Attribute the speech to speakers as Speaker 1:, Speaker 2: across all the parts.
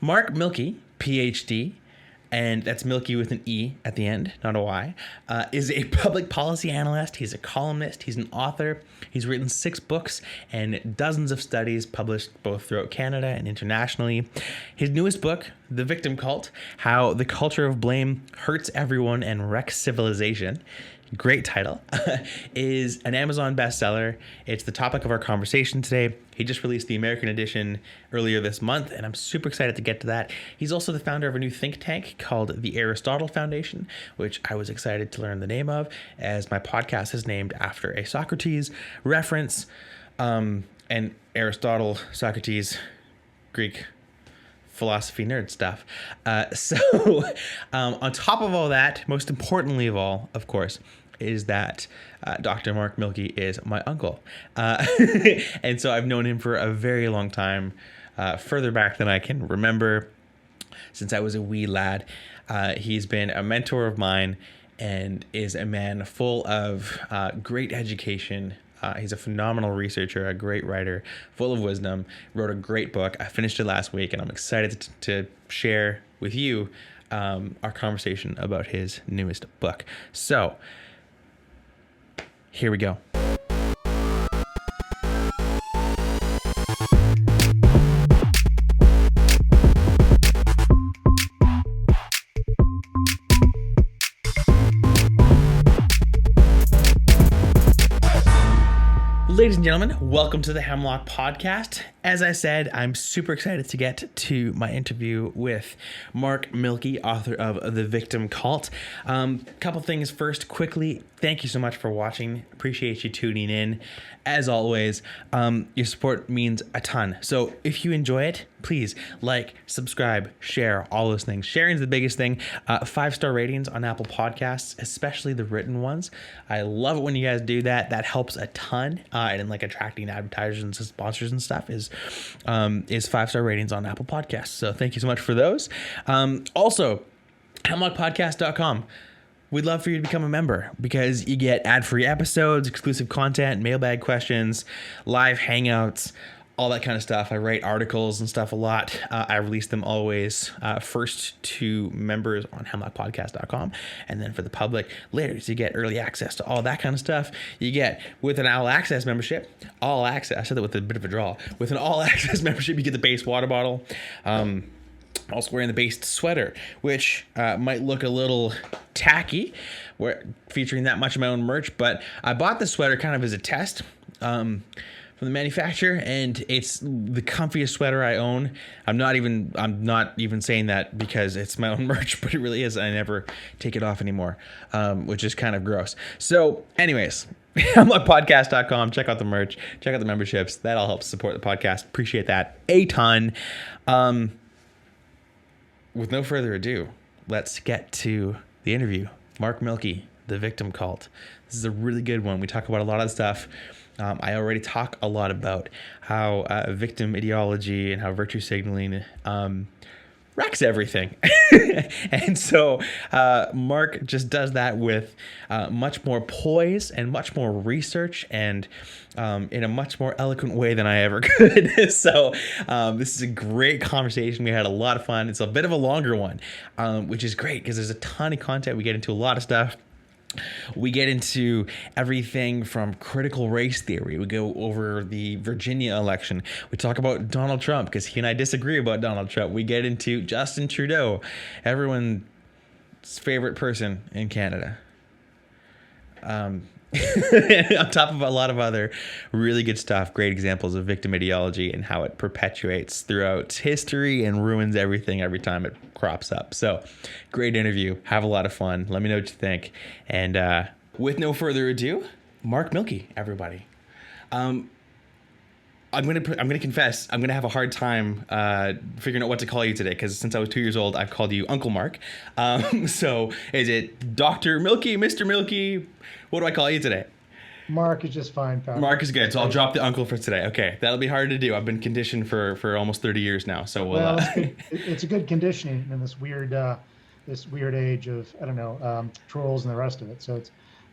Speaker 1: Mark Milke, Ph.D., and that's Milky with an E at the end, not a Y, is a public policy analyst. He's a columnist. He's an author. He's written 6 books and dozens of studies published both throughout Canada and internationally. His newest book, The Victim Cult, How the Culture of Blame Hurts Everyone and Wrecks Civilization, great title, is an Amazon bestseller. It's the topic of our conversation today. He just released the American edition earlier this month, and I'm super excited to get to that. He's also the founder of a new think tank called the Aristotle Foundation, which I was excited to learn the name of, as my podcast is named after a Socrates reference. And Aristotle, Socrates, Greek philosophy nerd stuff. On top of all that, most importantly of all, of course, is that Dr. Mark Milke is my uncle. And so I've known him for a very long time, further back than I can remember, since I was a wee lad. He's been a mentor of mine and is a man full of great education. He's a phenomenal researcher, a great writer, full of wisdom, wrote a great book. I finished it last week, and I'm excited to share with you our conversation about his newest book. So, here we go. Ladies and gentlemen, welcome to the Hemlock podcast. As I said, I'm super excited to get to my interview with Mark Milke, author of The Victim Cult. Couple things first, quickly. Thank you so much for watching. Appreciate you tuning in. As always, your support means a ton. So if you enjoy it, please like, subscribe, share, all those things. Sharing is the biggest thing. 5-star ratings on Apple Podcasts, especially the written ones. I love it when you guys do that. That helps a ton. And like attracting advertisers and sponsors and stuff is 5-star ratings on Apple Podcasts. So thank you so much for those. Also, hemlockpodcast.com. We'd love for you to become a member because you get ad-free episodes, exclusive content, mailbag questions, live hangouts, all that kind of stuff. I write articles and stuff a lot. I release them always first to members on hemlockpodcast.com, and then for the public later. So you get early access to all that kind of stuff. You get, with an all access membership, all access. I said that with a bit of a drawl. With an all access membership, you get the base water bottle. Also wearing the based sweater, which might look a little tacky, featuring that much of my own merch, but I bought the sweater kind of as a test from the manufacturer, and it's the comfiest sweater I own. I'm not even saying that because it's my own merch, but it really is. I never take it off anymore, which is kind of gross. So anyways, hemlockpodcast.com. Check out the merch, check out the memberships. That all helps support the podcast. Appreciate that a ton. With no further ado, let's get to the interview. Mark Milke, The Victim Cult. This is a really good one. We talk about a lot of stuff. I already talk a lot about how victim ideology and how virtue signaling wrecks everything. And so Mark just does that with much more poise and much more research and in a much more eloquent way than I ever could. So this is a great conversation. We had a lot of fun. It's a bit of a longer one, which is great because there's a ton of content. We get into a lot of stuff. We get into everything from critical race theory. We go over the Virginia election. We talk about Donald Trump because he and I disagree about Donald Trump. We get into Justin Trudeau, everyone's favorite person in Canada. On top of a lot of other really good stuff, great examples of victim ideology and how it perpetuates throughout history and ruins everything every time it crops up. So great interview. Have a lot of fun. Let me know what you think. And with no further ado, Mark Milke, everybody. I'm gonna confess, I'm gonna have a hard time figuring out what to call you today because since I was 2 years old, I've called you Uncle Mark. So is it Dr. Milke, Mr. Milke? What do I call you today?
Speaker 2: Mark is just fine, pal.
Speaker 1: Mark is good, so I'll drop the uncle for today. Okay, that'll be hard to do. I've been conditioned for almost 30 years now, so we'll.
Speaker 2: It's a good conditioning in this weird age of trolls and the rest of it. So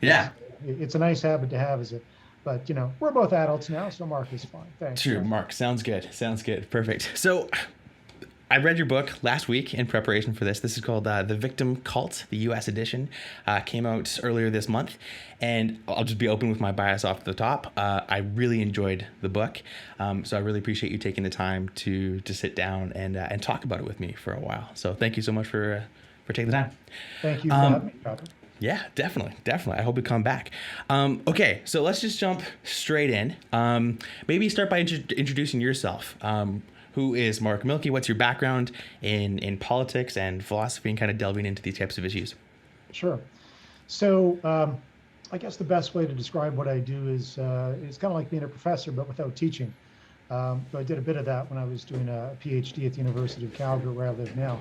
Speaker 2: it's a nice habit to have but we're both adults now, so Mark is fine. Thanks.
Speaker 1: True, Mark. Sounds good. Perfect. So I read your book last week in preparation for this. This is called The Victim Cult, the U.S. edition. Came out earlier this month. And I'll just be open with my bias off the top. I really enjoyed the book. So I really appreciate you taking the time to sit down and talk about it with me for a while. So thank you so much for taking the time.
Speaker 2: Thank you for having me, Robert.
Speaker 1: Yeah, definitely. I hope you come back. Okay, so let's just jump straight in. Maybe start by introducing yourself. Who is Mark Milke? What's your background in politics and philosophy, and kind of delving into these types of issues?
Speaker 2: Sure. So I guess the best way to describe what I do is it's kind of like being a professor, but without teaching. So I did a bit of that when I was doing a Ph.D. at the University of Calgary, where I live now.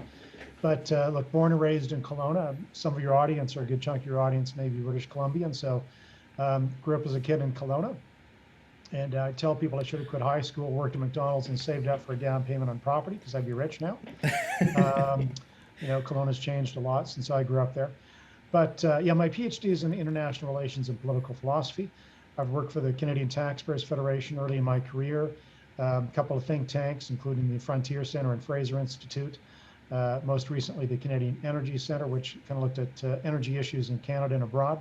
Speaker 2: But look, born and raised in Kelowna. Some of your audience, or a good chunk of your audience, may be British Columbian. So grew up as a kid in Kelowna. And I tell people I should have quit high school, worked at McDonald's, and saved up for a down payment on property because I'd be rich now. Kelowna's changed a lot since I grew up there. But my PhD is in international relations and political philosophy. I've worked for the Canadian Taxpayers Federation early in my career, a couple of think tanks, including the Frontier Centre and Fraser Institute. Most recently, the Canadian Energy Centre, which kind of looked at energy issues in Canada and abroad.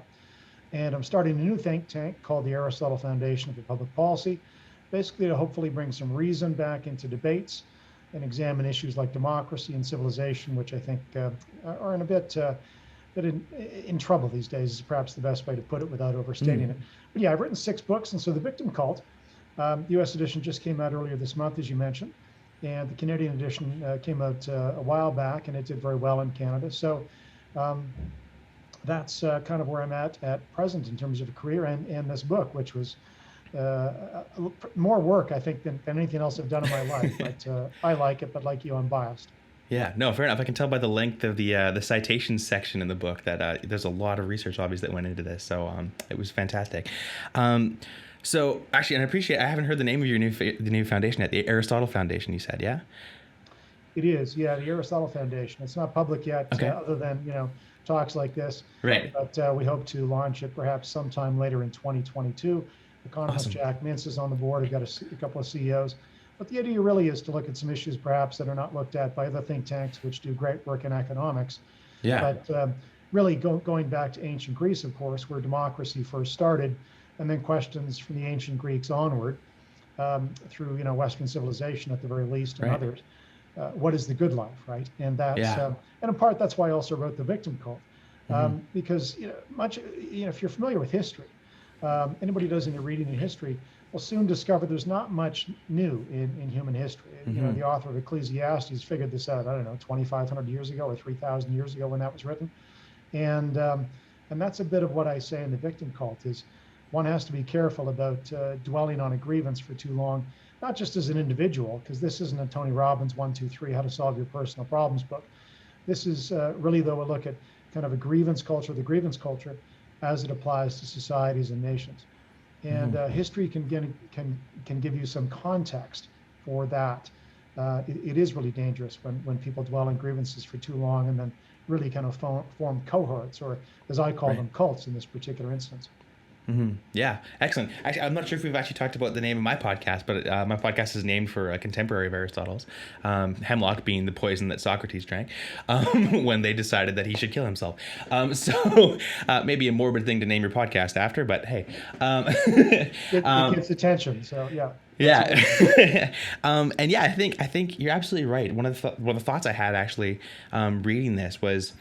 Speaker 2: And I'm starting a new think tank called the Aristotle Foundation for Public Policy, basically to hopefully bring some reason back into debates and examine issues like democracy and civilization, which I think are in a bit in trouble these days, is perhaps the best way to put it without overstating it. But yeah, I've written 6 books, and so The Victim Cult, the U.S. edition just came out earlier this month, as you mentioned, and the Canadian edition came out a while back, and it did very well in Canada. So that's kind of where I'm at present in terms of a career and this book, which was more work, I think, than anything else I've done in my life. But I like it, but like you, I'm biased.
Speaker 1: Yeah, no, fair enough. I can tell by the length of the citations section in the book that there's a lot of research, obviously, that went into this. So it was fantastic. So actually, and I haven't heard the name of your new foundation yet, the Aristotle Foundation, you said, yeah?
Speaker 2: It is, yeah, the Aristotle Foundation. It's not public yet,
Speaker 1: okay.
Speaker 2: Other than, talks like this.
Speaker 1: Right.
Speaker 2: But we hope to launch it perhaps sometime later in 2022. Economist
Speaker 1: Awesome.
Speaker 2: Jack Mintz is on the board. We've got a couple of CEOs. But the idea really is to look at some issues perhaps that are not looked at by other think tanks, which do great work in economics.
Speaker 1: Yeah.
Speaker 2: But really going back to ancient Greece, of course, where democracy first started, and then questions from the ancient Greeks onward through Western civilization at the very least, and
Speaker 1: right.
Speaker 2: others. What is the good life, right? And that's and in part that's why I also wrote The Victim Cult, because if you're familiar with history, anybody who does any reading in history will soon discover there's not much new in human history. The author of Ecclesiastes figured this out, I don't know, 2,500 years ago or 3,000 years ago when that was written, and that's a bit of what I say in The Victim Cult is one has to be careful about dwelling on a grievance for too long. Not just as an individual, because this isn't a Tony Robbins 1, 2, 3 how to solve your personal problems book. This is really, though, a look at kind of a grievance culture, the grievance culture, as it applies to societies and nations. And history can give you some context for that. It is really dangerous when people dwell on grievances for too long and then really kind of form cohorts, or as I call them, cults in this particular instance.
Speaker 1: Yeah, excellent. Actually, I'm not sure if we've actually talked about the name of my podcast, but my podcast is named for a contemporary of Aristotle's, Hemlock being the poison that Socrates drank when they decided that he should kill himself. So maybe a morbid thing to name your podcast after, but hey.
Speaker 2: It gets attention, so yeah.
Speaker 1: Yeah. And yeah, I think you're absolutely right. One of the thoughts I had actually reading this was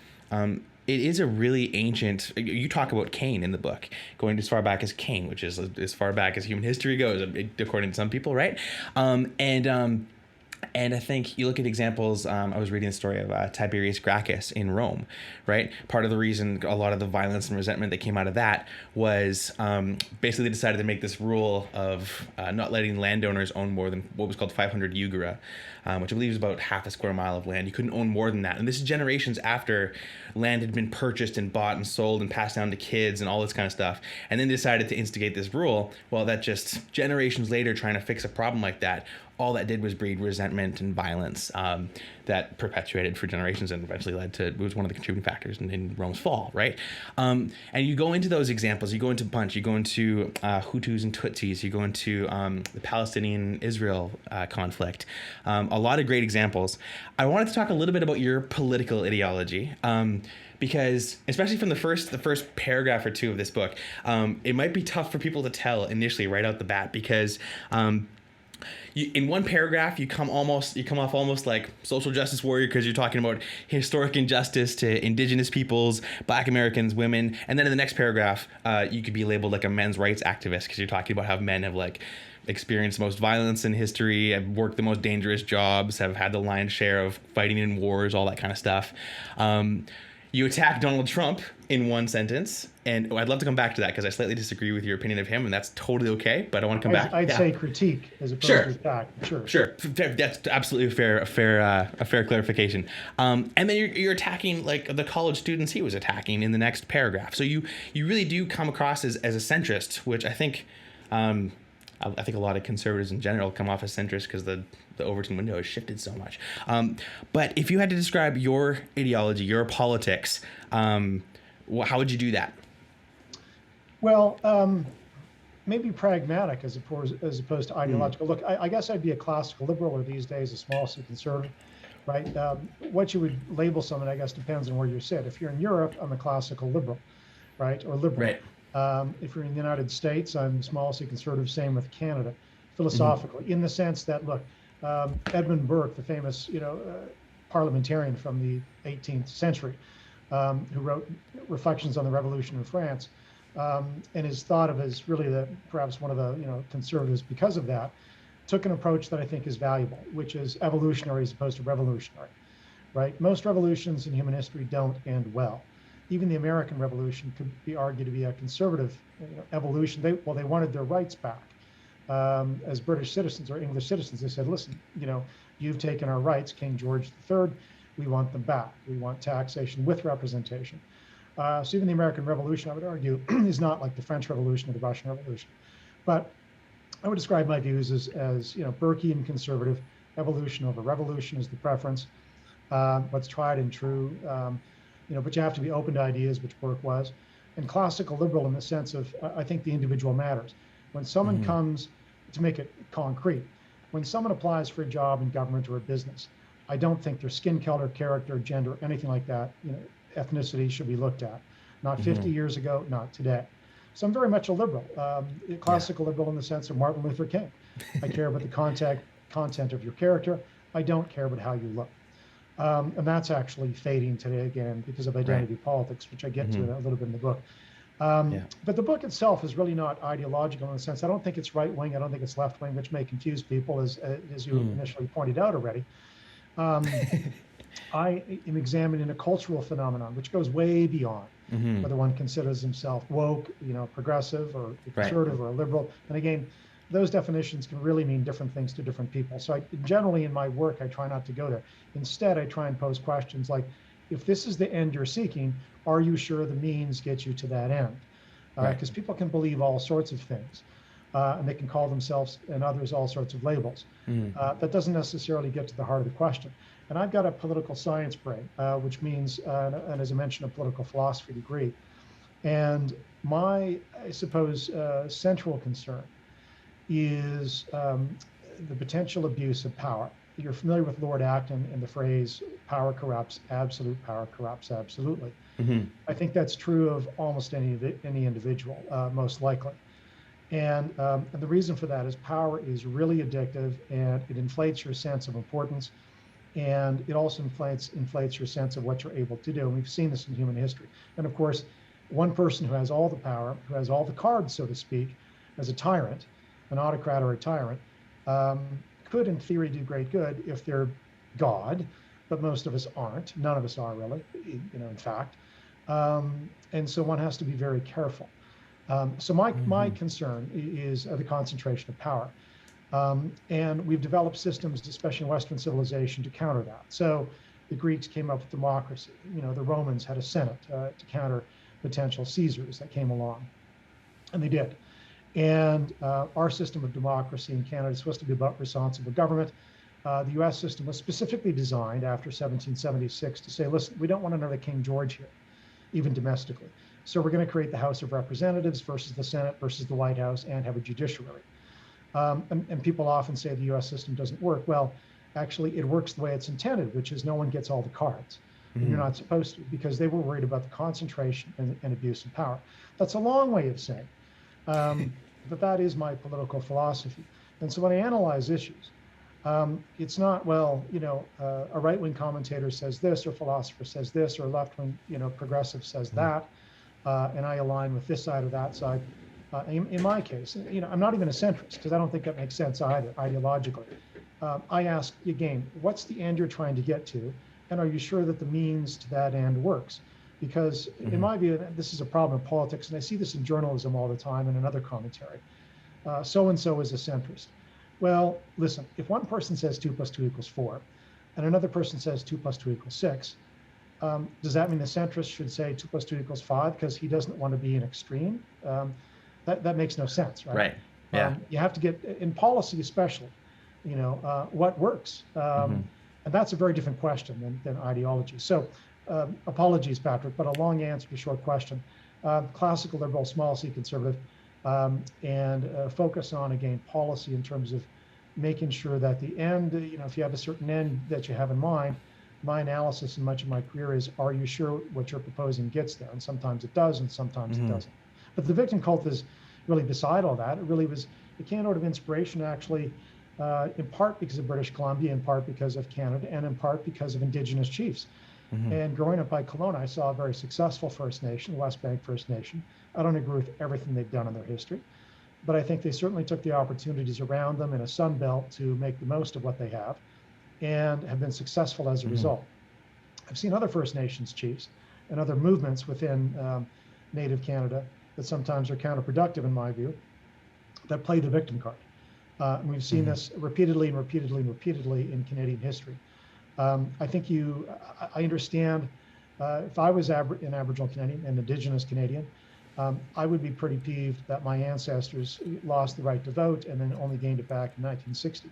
Speaker 1: it is a really ancient, you talk about Cain in the book, going as far back as Cain, which is as far back as human history goes, according to some people, right? And I think you look at examples, I was reading the story of Tiberius Gracchus in Rome, right? Part of the reason a lot of the violence and resentment that came out of that was basically they decided to make this rule of not letting landowners own more than what was called 500 jugera, which I believe is about half a square mile of land. You couldn't own more than that. And this is generations after land had been purchased and bought and sold and passed down to kids and all this kind of stuff. And then decided to instigate this rule. Well, that just generations later trying to fix a problem like that all that did was breed resentment and violence that perpetuated for generations and eventually led to, it was one of the contributing factors in Rome's fall, right? And you go into those examples, you go into Punch, you go into Hutus and Tutsis, you go into the Palestinian-Israel conflict, a lot of great examples. I wanted to talk a little bit about your political ideology, because especially from the first paragraph or two of this book, it might be tough for people to tell initially right out the bat, because in one paragraph you come off almost like social justice warrior, because you're talking about historic injustice to indigenous peoples, Black Americans, women, and then in the next paragraph you could be labeled like a men's rights activist, because you're talking about how men have like experienced the most violence in history, have worked the most dangerous jobs, have had the lion's share of fighting in wars, all that kind of stuff. You attack Donald Trump in one sentence, and I'd love to come back to that because I slightly disagree with your opinion of him, and that's totally okay. But I want to come back.
Speaker 2: I'd say critique as opposed to attack. Sure.
Speaker 1: That's absolutely a fair clarification. And then you're attacking like the college students he was attacking in the next paragraph. So you really do come across as a centrist, which I think a lot of conservatives in general come off as centrist because the Overton window has shifted so much. But if you had to describe your ideology, your politics, how would you do that?
Speaker 2: Well, maybe pragmatic as opposed to ideological. Look, I guess I'd be a classical liberal, or these days a small c conservative, right? What you would label someone, I guess, depends on where you sit. If you're in Europe, I'm a classical liberal, right? Or liberal.
Speaker 1: Right.
Speaker 2: If you're in the United States, I'm small c conservative, same with Canada, philosophically, in the sense that, look, Edmund Burke, the famous, parliamentarian from the 18th century, who wrote Reflections on the Revolution in France, and is thought of as really perhaps one of the conservatives because of that, took an approach that I think is valuable, which is evolutionary as opposed to revolutionary, right? Most revolutions in human history don't end well. Even the American Revolution could be argued to be a conservative evolution. They wanted their rights back. As British citizens or English citizens, they said, listen, you've taken our rights, King George III, we want them back. We want taxation with representation. So even the American Revolution, I would argue, is not like the French Revolution or the Russian Revolution. But I would describe my views as Burkean conservative. Evolution over revolution is the preference. What's tried and true. But you have to be open to ideas, which Burke was. And classical liberal in the sense of, I think the individual matters. When someone comes, to make it concrete, when someone applies for a job in government or a business, I don't think their skin color, character, gender, anything like that, ethnicity should be looked at. Not 50 years ago, not today. So I'm very much a liberal, classical liberal in the sense of Martin Luther King. I care about the content of your character. I don't care about how you look. And that's actually fading today again because of identity politics, which I get to a little bit in the book. But the book itself is really not ideological in the sense, I don't think it's right wing, I don't think it's left wing, which may confuse people as you initially pointed out already. I am examining a cultural phenomenon which goes way beyond whether one considers himself woke, progressive or conservative or a liberal. And again, those definitions can really mean different things to different people. So generally in my work, I try not to go there. Instead, I try and pose questions like, if this is the end you're seeking, are you sure the means get you to that end? Because people can believe all sorts of things, and they can call themselves and others all sorts of labels. That doesn't necessarily get to the heart of the question. And I've got a political science brain, which means, and as I mentioned, a political philosophy degree. And my, I suppose, central concern is the potential abuse of power. You're familiar with Lord Acton and the phrase, power corrupts, absolute power corrupts absolutely. I think that's true of almost any individual, most likely. And the reason for that is power is really addictive, and it inflates your sense of importance, and it also inflates your sense of what you're able to do. And we've seen this in human history. And of course, one person who has all the power, who has all the cards, so to speak, as a tyrant, an autocrat or a tyrant, could in theory do great good if they're God, but most of us aren't. None of us are really, in fact. And so one has to be very careful. So my concern is the concentration of power. And we've developed systems, especially in Western civilization, to counter that. So the Greeks came up with democracy. The Romans had a Senate to counter potential Caesars that came along, and they did. And our system of democracy in Canada is supposed to be about responsible government. The US system was specifically designed after 1776 to say, listen, we don't want another King George here, even domestically. So we're going to create the House of Representatives versus the Senate versus the White House and have a judiciary. And people often say the US system doesn't work. Well, actually, it works the way it's intended, which is no one gets all the cards. And you're not supposed to, because they were worried about the concentration and abuse of power. That's a long way of saying, but that is my political philosophy. And so when I analyze issues, it's not, well, a right-wing commentator says this, or philosopher says this, or a left-wing, progressive says that, and I align with this side or that side. In my case, I'm not even a centrist, because I don't think that makes sense either, ideologically. I ask, again, what's the end you're trying to get to? And are you sure that the means to that end works? Because in my view, this is a problem in politics, and I see this in journalism all the time and in other commentary. So-and-so is a centrist. Well, listen, if one person says 2 + 2 = 4, and another person says 2 + 2 = 6, does that mean the centrist should say 2 + 2 = 5 because he doesn't want to be an extreme? That makes no sense, right?
Speaker 1: Right. Yeah.
Speaker 2: You have to get, in policy especially, what works. And that's a very different question than ideology. So apologies, Patrick, but a long answer to a short question. Classical liberal, small c conservative, and focus on, again, policy in terms of making sure that the end, if you have a certain end that you have in mind, my analysis and much of my career is, are you sure what you're proposing gets there? And sometimes it does, and sometimes it doesn't. But the victim cult is really beside all that. It really was a keynote of inspiration, actually, in part because of British Columbia, in part because of Canada, and in part because of Indigenous chiefs. And growing up by Kelowna, I saw a very successful First Nation, West Bank First Nation. I don't agree with everything they've done in their history, but I think they certainly took the opportunities around them in a sun belt to make the most of what they have, and have been successful as a result. I've seen other First Nations chiefs and other movements within Native Canada that sometimes are counterproductive, in my view, that play the victim card. And we've seen this repeatedly and repeatedly and repeatedly in Canadian history. I think I understand, if I was an Aboriginal Canadian, an Indigenous Canadian, I would be pretty peeved that my ancestors lost the right to vote and then only gained it back in 1960.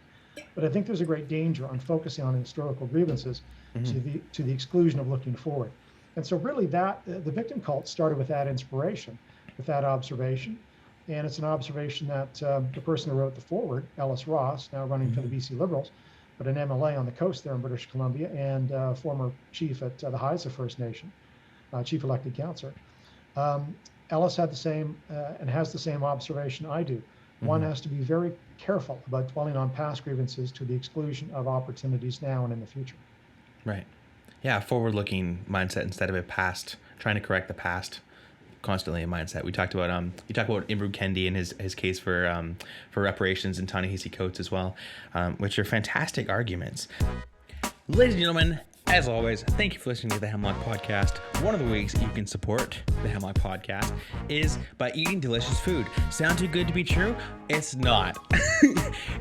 Speaker 2: But I think there's a great danger on focusing on historical grievances to the exclusion of looking forward. And so really the victim cult started with that inspiration, with that observation. And it's an observation that the person who wrote the foreword, Ellis Ross, now running for the BC Liberals, but an MLA on the coast there in British Columbia, and former chief at the Haisla First Nation, chief elected councillor. Ellis had the same and has the same observation I do. One has to be very careful about dwelling on past grievances to the exclusion of opportunities now and in the future.
Speaker 1: Right. Yeah, forward-looking mindset instead of trying to correct the past. Constantly in mindset. We talked about you talk about Imru Kendi and his case for reparations, and Ta-Nehisi Coates as well, which are fantastic arguments. Ladies and gentlemen, as always, thank you for listening to the Hemlock Podcast. One of the ways that you can support the Hemlock Podcast is by eating delicious food. Sound too good to be true? It's not.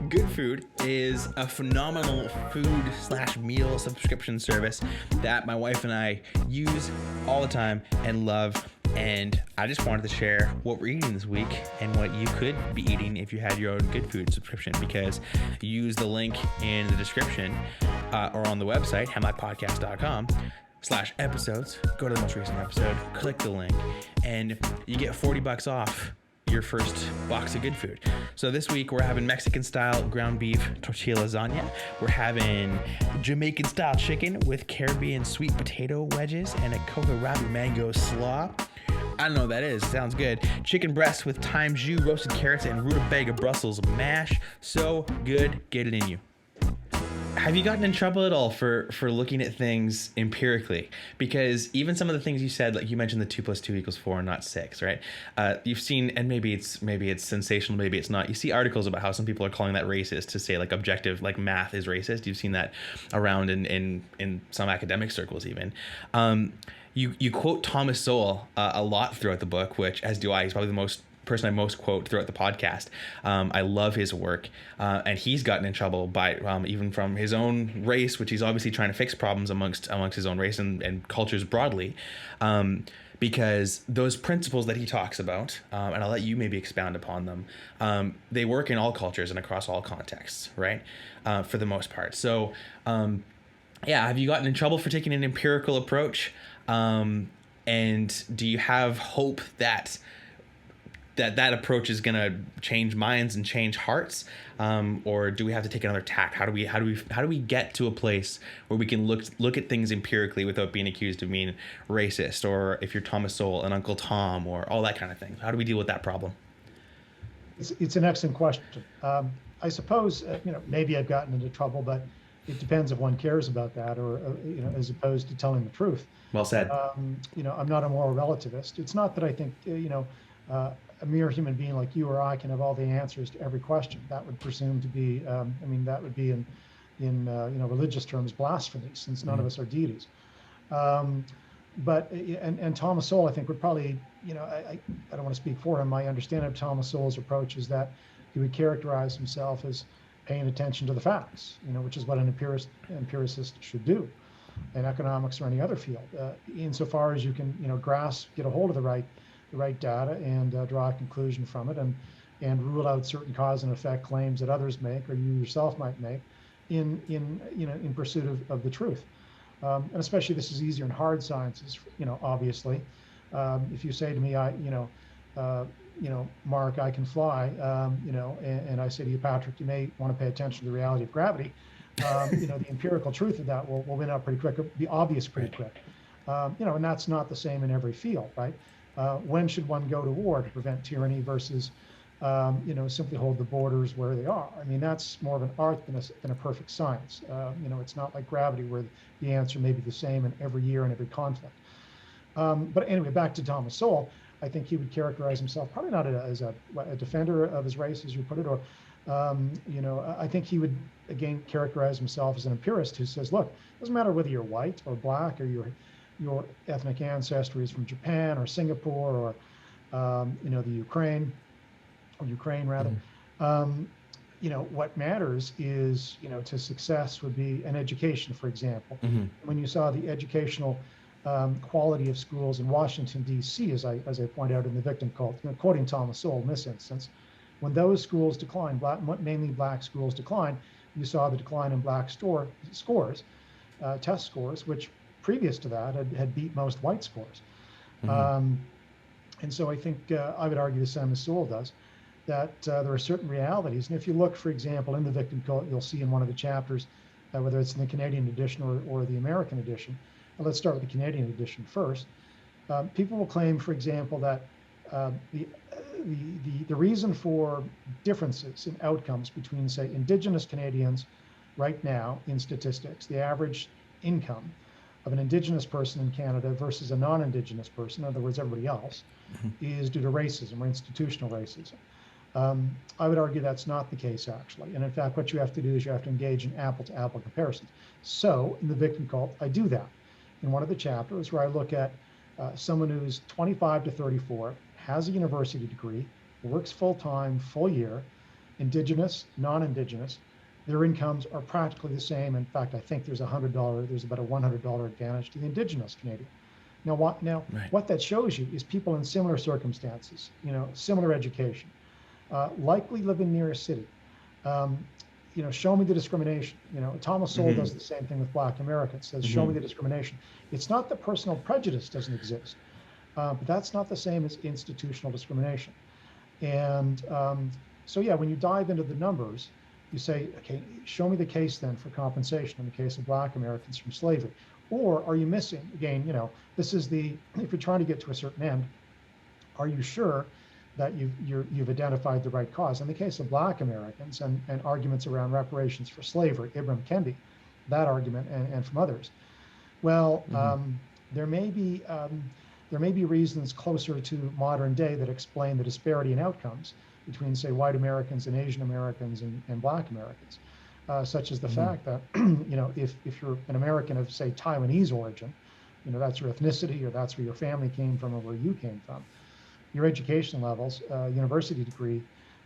Speaker 1: Good Food is a phenomenal food/meal subscription service that my wife and I use all the time and love. And I just wanted to share what we're eating this week and what you could be eating if you had your own Good Food subscription, because you use the link in the description or on the website, hemlockpodcast.com/episodes. Go to the most recent episode, click the link, and you get $40 off your first box of Good Food. So this week we're having Mexican style ground beef tortilla lasagna. We're having Jamaican style chicken with Caribbean sweet potato wedges and a kohlrabi mango slaw. I don't know what that is. Sounds good. Chicken breast with thyme jus, roasted carrots, and rutabaga Brussels mash. So good. Get it in you. Have you gotten in trouble at all for looking at things empirically? Because even some of the things you said, like you mentioned the 2 + 2 = 4 and not 6, right? You've seen, and maybe it's sensational, maybe it's not. You see articles about how some people are calling that racist, to say like objective, like math is racist. You've seen that around in some academic circles even. You quote Thomas Soule a lot throughout the book, which, as do I. He's probably the person I most quote throughout the podcast. I love his work, and he's gotten in trouble by even from his own race, which he's obviously trying to fix problems amongst his own race and cultures broadly, because those principles that he talks about, and I'll let you maybe expound upon them, they work in all cultures and across all contexts, right? For the most part. So, have you gotten in trouble for taking an empirical approach? And do you have hope that that approach is going to change minds and change hearts, or do we have to take another tack? How do we get to a place where we can look at things empirically without being accused of being racist, or if you're Thomas Soule, an Uncle Tom, or all that kind of thing? How do we deal with that problem?
Speaker 2: It's an excellent question. I suppose maybe I've gotten into trouble, but it depends if one cares about that, or as opposed to telling the truth.
Speaker 1: Well said.
Speaker 2: I'm not a moral relativist. It's not that I think a mere human being like you or I can have all the answers to every question. That would presume to be, that would be in religious terms blasphemy, since none of us are deities. But Thomas Soule, I think, would probably, I don't want to speak for him. My understanding of Thomas Soule's approach is that he would characterize himself as paying attention to the facts, which is what an empiricist should do in economics or any other field, insofar as you can, get a hold of the right data and draw a conclusion from it, and rule out certain cause and effect claims that others make or you yourself might make in pursuit of the truth. And especially this is easier in hard sciences, obviously. If you say to me, Mark, I can fly, and I say to you, Patrick, you may want to pay attention to the reality of gravity. The empirical truth of that will win out pretty quick, be obvious pretty quick. And that's not the same in every field, right? When should one go to war to prevent tyranny versus, simply hold the borders where they are? I mean, that's more of an art than a perfect science. It's not like gravity where the answer may be the same in every year and every conflict. But anyway, back to Thomas Soule. I think he would characterize himself probably not as a defender of his race, as you put it, or I think he would again characterize himself as an empirist who says, look, it doesn't matter whether you're white or black, or your ethnic ancestry is from Japan or Singapore or the Ukraine rather. What matters is to success would be an education, for example. When you saw the educational quality of schools in Washington, D.C., as I point out in The Victim Cult, quoting Thomas Soule in this instance, when those schools declined, mainly black schools declined, you saw the decline in black scores, test scores, which previous to that had beat most white scores. And so I think I would argue the same as Soule does, that there are certain realities. And if you look, for example, in The Victim Cult, you'll see in one of the chapters, whether it's in the Canadian edition or the American edition. And let's start with the Canadian edition first. People will claim, for example, that the reason for differences in outcomes between, say, Indigenous Canadians right now in statistics, the average income of an Indigenous person in Canada versus a non-Indigenous person, in other words, everybody else, is due to racism or institutional racism. I would argue that's not the case, actually. And in fact, what you have to do is you have to engage in apple-to-apple comparisons. So in The Victim Cult, I do that. In one of the chapters where I look at someone who's 25 to 34, has a university degree, works full-time, full year, Indigenous, non-Indigenous, their incomes are practically the same. In fact, I think there's about a $100 advantage to the Indigenous Canadian. Now, what that shows you is people in similar circumstances, similar education, likely living near a city. Show me the discrimination. Thomas Soule does the same thing with Black Americans, says, show me the discrimination. It's not that personal prejudice doesn't exist, but that's not the same as institutional discrimination. And when you dive into the numbers, you say, okay, show me the case then for compensation in the case of Black Americans from slavery. Or are you missing, again, this is if you're trying to get to a certain end, are you sure that you've identified the right cause? In the case of Black Americans and arguments around reparations for slavery, Ibram Kendi, that argument, and from others, well, there may be reasons closer to modern day that explain the disparity in outcomes between, say, white Americans and Asian Americans and Black Americans, such as the fact that if you're an American of, say, Taiwanese origin, that's your ethnicity, or that's where your family came from, or where you came from, your education levels, university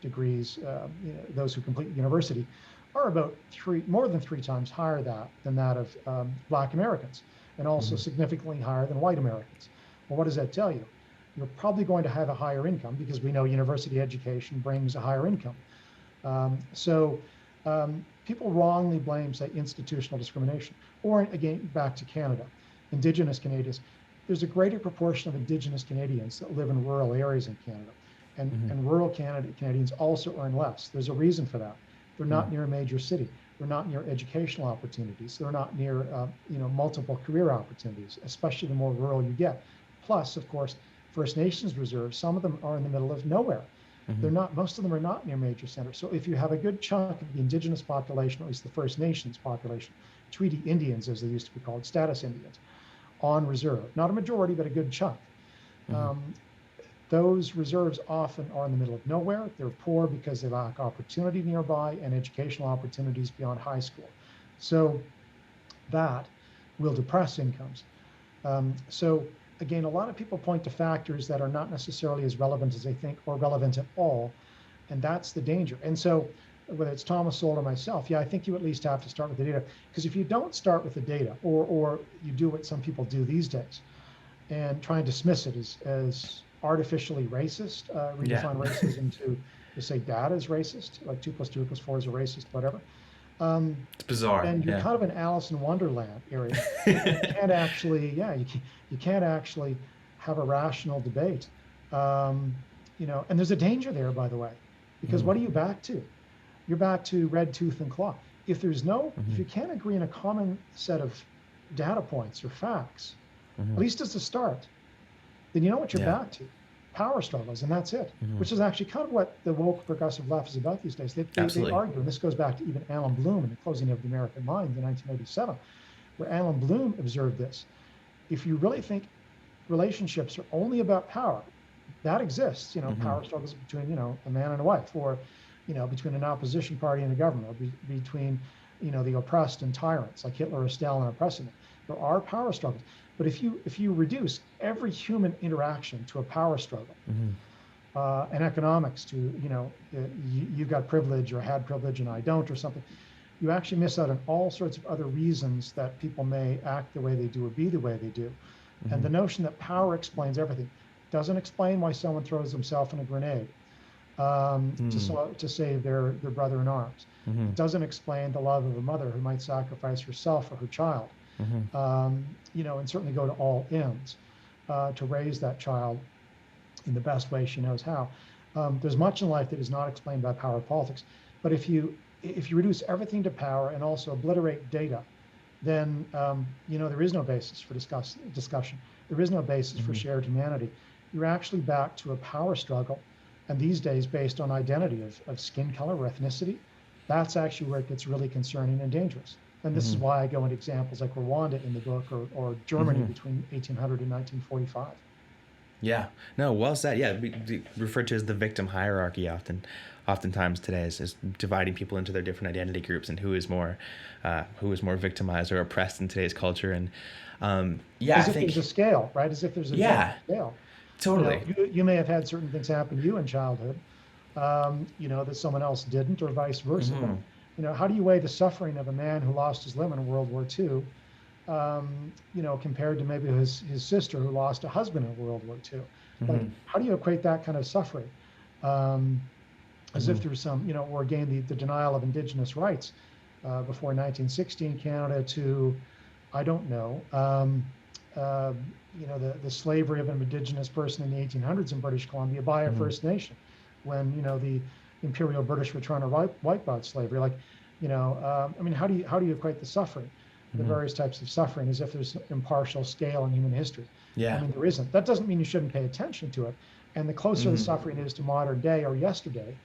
Speaker 2: degrees, those who complete university, are about more than three times higher than that of Black Americans, and also significantly higher than white Americans. Well, what does that tell you? You're probably going to have a higher income because we know university education brings a higher income. People wrongly blame, say, institutional discrimination. Or again, back to Canada, Indigenous Canadians. There's a greater proportion of Indigenous Canadians that live in rural areas in Canada. And rural Canadians also earn less. There's a reason for that. They're not near a major city. They're not near educational opportunities. They're not near multiple career opportunities, especially the more rural you get. Plus, of course, First Nations reserves, some of them are in the middle of nowhere. They're not, most of them are not near major centers. So if you have a good chunk of the Indigenous population, at least the First Nations population, Treaty Indians, as they used to be called, status Indians, on reserve, not a majority, but a good chunk. Those reserves often are in the middle of nowhere. They're poor because they lack opportunity nearby and educational opportunities beyond high school. So that will depress incomes. Again, a lot of people point to factors that are not necessarily as relevant as they think or relevant at all. And that's the danger. And so whether it's Thomas Soule or myself, I think you at least have to start with the data. Because if you don't start with the data, or you do what some people do these days and try and dismiss it as artificially racist, redefine racism to say data is racist, like 2 + 2 = 4 is a racist, whatever.
Speaker 1: It's bizarre.
Speaker 2: And you're kind of an Alice in Wonderland area. You can't actually, you can't actually have a rational debate. And there's a danger there, by the way, because what are you back to? You're back to red tooth and claw. If there's if you can't agree on a common set of data points or facts, at least as a start, then you know what you're back to. Power struggles, and that's it, which is actually kind of what the woke progressive left is about these days. They argue, and this goes back to even Alan Bloom in The Closing of the American Mind in 1987, where Alan Bloom observed this. If you really think relationships are only about power, that exists, power struggles between, a man and a wife, or, between an opposition party and the government, or between, the oppressed and tyrants, like Hitler or Stalin oppressing them. There are power struggles. But if you reduce every human interaction to a power struggle, and economics to, you've got privilege or had privilege and I don't or something, you actually miss out on all sorts of other reasons that people may act the way they do or be the way they do. And the notion that power explains everything doesn't explain why someone throws himself in a grenade to save their brother in arms. It doesn't explain the love of a mother who might sacrifice herself for her child. And certainly go to all ends to raise that child in the best way she knows how. There's much in life that is not explained by power politics, but if you reduce everything to power and also obliterate data, then there is no basis for discussion. There is no basis for shared humanity. You're actually back to a power struggle, and these days based on identity of skin color or ethnicity. That's actually where it gets really concerning and dangerous. And this is why I go into examples like Rwanda in the book, or Germany between 1800 and 1945.
Speaker 1: Yeah, no, well said. Yeah, we refer to as the victim hierarchy oftentimes today is dividing people into their different identity groups and who is more victimized or oppressed in today's culture. And
Speaker 2: as if there's a scale, right? As if there's a scale.
Speaker 1: Totally.
Speaker 2: You may have had certain things happen to you in childhood, that someone else didn't, or vice versa. How do you weigh the suffering of a man who lost his limb in World War II, compared to maybe his sister who lost a husband in World War II? Like, how do you equate that kind of suffering? As if there's some, or again, the denial of Indigenous rights before 1960 in Canada to, I don't know, the slavery of an Indigenous person in the 1800s in British Columbia by a First Nation, when, the Imperial British were trying to wipe out slavery. Like, how do you equate the suffering, the various types of suffering, as if there's impartial scale in human history?
Speaker 1: Yeah.
Speaker 2: There isn't. That doesn't mean you shouldn't pay attention to it. And the closer the suffering is to modern day or yesterday,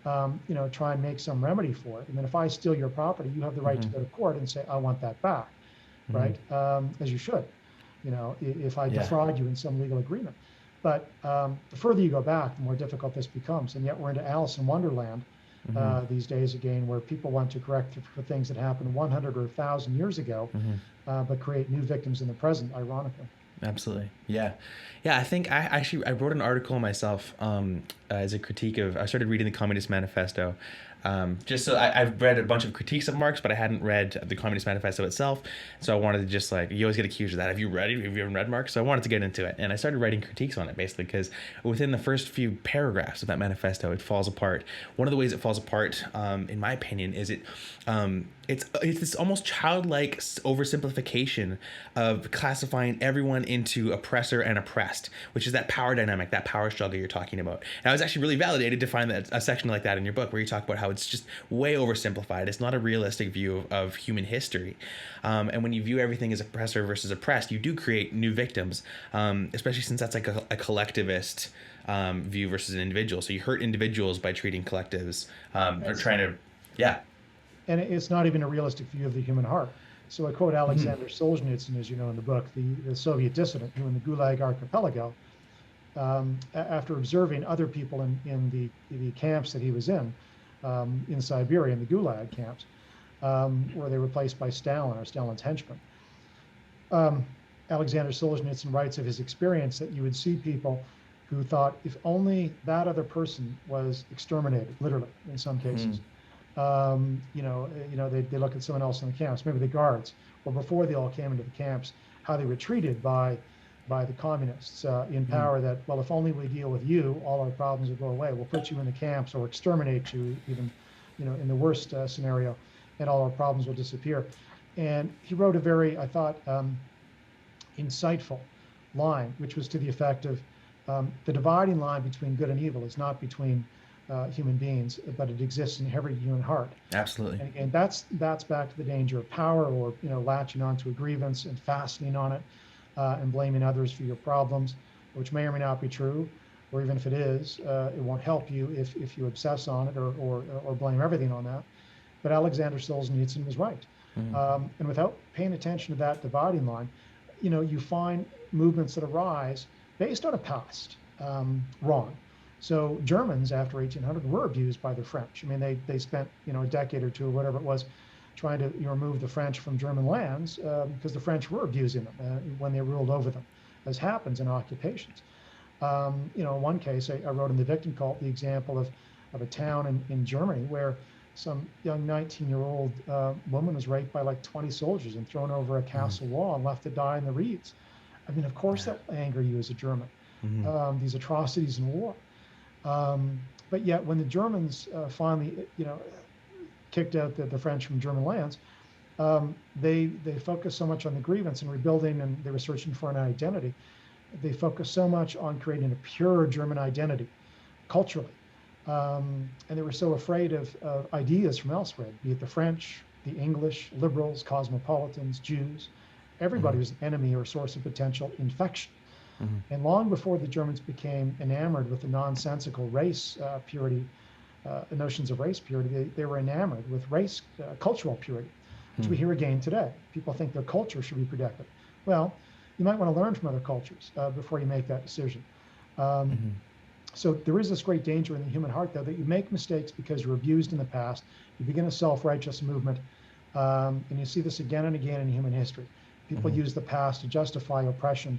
Speaker 2: try and make some remedy for it. And then if I steal your property, you have the right to go to court and say, I want that back, right? As you should, if I defraud you in some legal agreement. But the further you go back, the more difficult this becomes. And yet we're into Alice in Wonderland these days again, where people want to correct for things that happened 100 or 1,000 years ago, but create new victims in the present, ironically.
Speaker 1: Absolutely. Yeah. I think I wrote an article myself as a critique of, I started reading the Communist Manifesto Just so I've read a bunch of critiques of Marx, but I hadn't read the Communist Manifesto itself. So I wanted to just like, you always get accused of that. Have you ever read Marx? So I wanted to get into it. And I started writing critiques on it basically because within the first few paragraphs of that manifesto, it falls apart. One of the ways it falls apart, in my opinion, is it's this almost childlike oversimplification of classifying everyone into oppressor and oppressed, which is that power dynamic, that power struggle you're talking about. And I was actually really validated to find that a section like that in your book where you talk about how it's just way oversimplified. It's not a realistic view of human history. And when you view everything as oppressor versus oppressed, you do create new victims, especially since that's like a collectivist view versus an individual. So you hurt individuals by treating collectives or trying to, yeah.
Speaker 2: And it's not even a realistic view of the human heart. So I quote Alexander Solzhenitsyn, as you know in the book, the Soviet dissident who in the Gulag Archipelago, after observing other people in the camps that he was in Siberia, in the Gulag camps, where they were placed by Stalin or Stalin's henchmen. Alexander Solzhenitsyn writes of his experience that you would see people who thought if only that other person was exterminated, literally in some cases. They look at someone else in the camps, maybe the guards, or before they all came into the camps, how they were treated by the communists in power. That, well, if only we deal with you, all our problems will go away. We'll put you in the camps or exterminate you, even, in the worst scenario, and all our problems will disappear. And he wrote a very, I thought, insightful line, which was to the effect of the dividing line between good and evil is not between human beings, but it exists in every human heart.
Speaker 1: Absolutely.
Speaker 2: And again, that's back to the danger of power, or latching onto a grievance and fastening on it, and blaming others for your problems, which may or may not be true, or even if it is, it won't help you if you obsess on it or blame everything on that. But Alexander Solzhenitsyn was right, and without paying attention to that dividing line, you find movements that arise based on a past wrong. So Germans after 1800 were abused by the French. I mean, they spent a decade or two or whatever it was trying to remove the French from German lands because the French were abusing them when they ruled over them, as happens in occupations. In one case, I wrote in the Victim Cult the example of a town in Germany where some young 19-year-old woman was raped by like 20 soldiers and thrown over a castle wall and left to die in the reeds. I mean, of course that will anger you as a German. These atrocities in war. But yet when the Germans finally, kicked out the French from German lands, they focused so much on the grievance and rebuilding, and they were searching for an identity. They focused so much on creating a pure German identity culturally. And they were so afraid of ideas from elsewhere, be it the French, the English, liberals, cosmopolitans, Jews. Everybody was an enemy or a source of potential infection. And long before the Germans became enamored with the nonsensical race purity, notions of race purity, they were enamored with race cultural purity, which we hear again today. People think their culture should be protected. Well, you might want to learn from other cultures before you make that decision. So there is this great danger in the human heart, though, that you make mistakes because you're abused in the past. You begin a self-righteous movement, and you see this again and again in human history. People use the past to justify oppression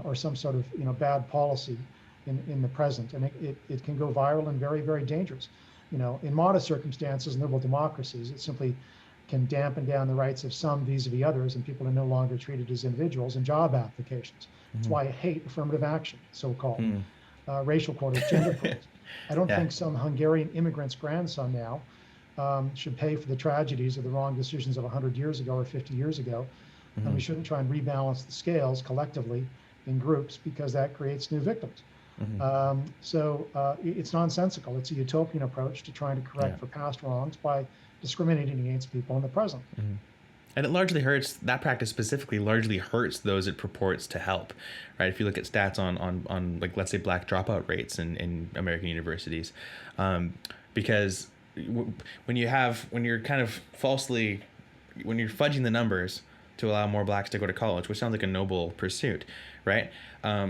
Speaker 2: or some sort of bad policy in the present, and it can go viral and very, very dangerous. In modest circumstances in liberal democracies, it simply can dampen down the rights of some vis-a-vis others, and people are no longer treated as individuals in job applications. That's why I hate affirmative action, so-called racial quotas, gender quotas. I don't think some Hungarian immigrant's grandson now should pay for the tragedies of the wrong decisions of 100 years ago or 50 years ago. And we shouldn't try and rebalance the scales collectively in groups, because that creates new victims. So it's nonsensical. It's a utopian approach to trying to correct for past wrongs by discriminating against people in the present.
Speaker 1: And it largely hurts, that practice specifically largely hurts those it purports to help, right? If you look at stats on like, let's say, black dropout rates in American universities, because when you're kind of falsely, when you're fudging the numbers to allow more blacks to go to college, which sounds like a noble pursuit, right?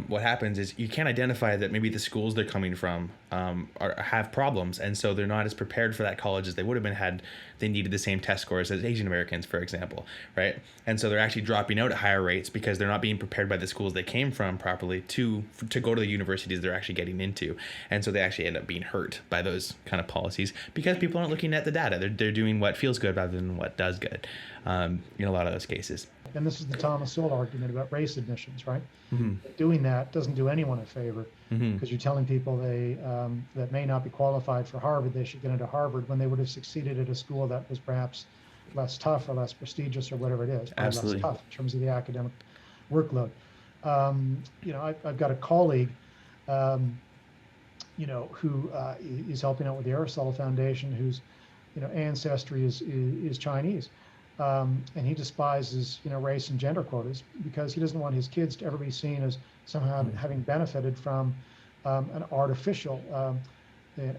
Speaker 1: What happens is you can't identify that maybe the schools they're coming from have problems, and so they're not as prepared for that college as they would have been had they needed the same test scores as Asian Americans, for example, right? And so they're actually dropping out at higher rates because they're not being prepared by the schools they came from properly to go to the universities they're actually getting into, and so they actually end up being hurt by those kind of policies because people aren't looking at the data. They're doing what feels good rather than what does good in a lot of those cases.
Speaker 2: And this is the Thomas Soule argument about race admissions, right?
Speaker 1: Mm-hmm.
Speaker 2: Doing that doesn't do anyone a favor,
Speaker 1: Mm-hmm.
Speaker 2: because you're telling people they that may not be qualified for Harvard, they should get into Harvard when they would have succeeded at a school that was perhaps less tough or less prestigious or whatever it is,
Speaker 1: Absolutely.
Speaker 2: less tough in terms of the academic workload. I've got a colleague, who is helping out with the Aristotle Foundation, whose ancestry is Chinese. And he despises, race and gender quotas because he doesn't want his kids to ever be seen as somehow having benefited from an artificial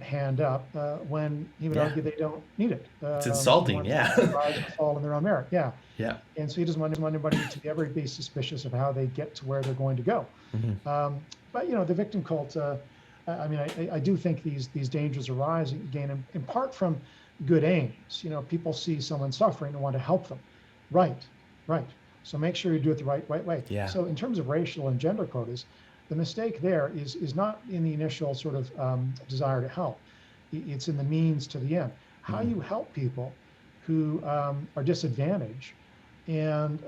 Speaker 2: hand up when he would argue they don't need it.
Speaker 1: It's insulting,
Speaker 2: Rise and fall in their own merit, yeah.
Speaker 1: Yeah.
Speaker 2: And so he doesn't want anybody to ever be suspicious of how they get to where they're going to go.
Speaker 1: Mm-hmm.
Speaker 2: But the victim cult. I do think these dangers arise again in part from good aims. People see someone suffering and want to help them. Right. So make sure you do it the right way.
Speaker 1: Yeah.
Speaker 2: So in terms of racial and gender quotas, the mistake there is not in the initial sort of desire to help. It's in the means to the end. How you help people who are disadvantaged, and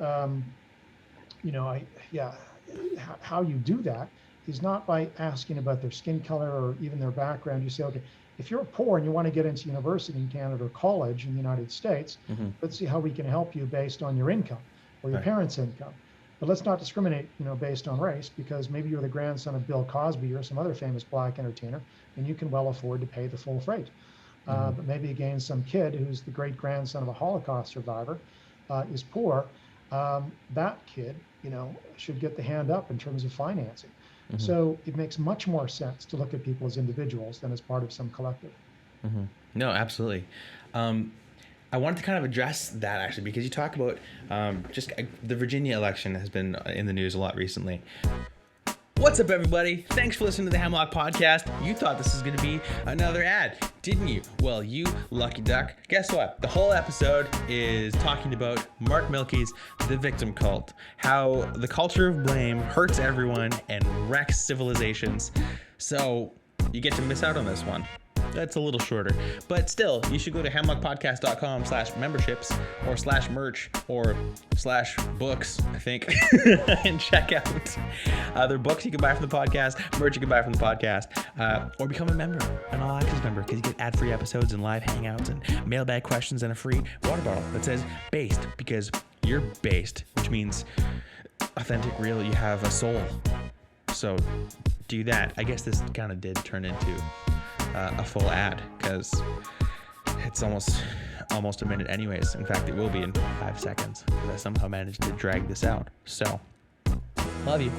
Speaker 2: how you do that is not by asking about their skin color or even their background. You say, okay, if you're poor and you want to get into university in Canada or college in the United States, let's see how we can help you based on your income or your parents' income. But let's not discriminate, based on race, because maybe you're the grandson of Bill Cosby or some other famous black entertainer, and you can well afford to pay the full freight. But maybe again, some kid who's the great grandson of a Holocaust survivor is poor. That kid, should get the hand up in terms of financing. So it makes much more sense to look at people as individuals than as part of some collective.
Speaker 1: No, absolutely. I wanted to kind of address that actually, because you talk about the Virginia election has been in the news a lot recently. What's up, everybody? Thanks for listening to the Hemlock podcast. You thought this was going to be another ad, didn't you? Well, you lucky duck. Guess what? The whole episode is talking about Mark Milke's The Victim Cult, how the culture of blame hurts everyone and wrecks civilizations. So you get to miss out on this one. That's a little shorter, but still, you should go to hemlockpodcast.com/memberships or /merch or /books, I think, and check out other books you can buy from the podcast, merch you can buy from the podcast, or become a member, an all access member, because you get ad-free episodes and live hangouts and mailbag questions and a free water bottle that says based, because you're based, which means authentic, real, you have a soul. So do that. I guess this kind of did turn into a full ad because it's almost a minute anyways. In fact, it will be in 5 seconds because I somehow managed to drag this out. So, love you.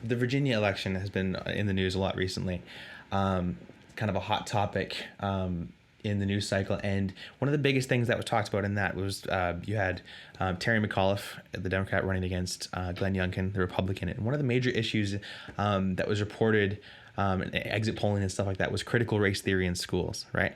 Speaker 1: The Virginia election has been in the news a lot recently. Kind of a hot topic in the news cycle. And one of the biggest things that was talked about in that was you had Terry McAuliffe, the Democrat, running against Glenn Youngkin, the Republican. And one of the major issues that was reported exit polling and stuff like that was critical race theory in schools, right?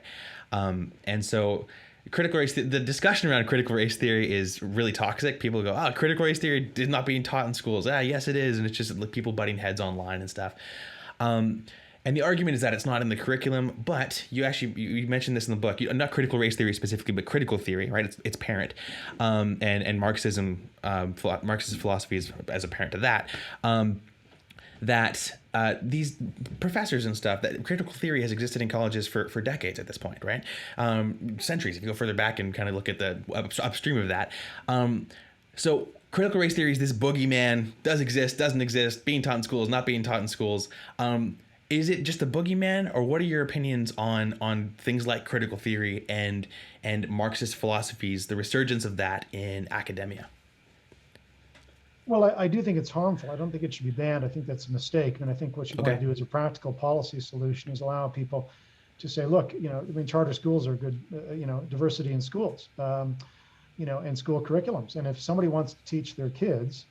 Speaker 1: And so critical race, the discussion around critical race theory is really toxic. People go, critical race theory is not being taught in schools. Yes, it is. And it's just like people butting heads online and stuff. And the argument is that it's not in the curriculum, but you mentioned this in the book, not critical race theory specifically, but critical theory, right? It's parent. And Marxism, Marxist philosophy is as a parent to that. That these professors and stuff, that critical theory has existed in colleges for decades at this point, right? Centuries, if you go further back and kind of look at the upstream of that. So critical race theory is this boogeyman, does exist, doesn't exist, being taught in schools, not being taught in schools. Is it just a boogeyman, or what are your opinions on things like critical theory and Marxist philosophies, the resurgence of that in academia?
Speaker 2: Well, I do think it's harmful. I don't think it should be banned. I think that's a mistake. And I think what you want to do as a practical policy solution is allow people to say, look, charter schools are good, diversity in schools. in school curriculums. And if somebody wants to teach their kids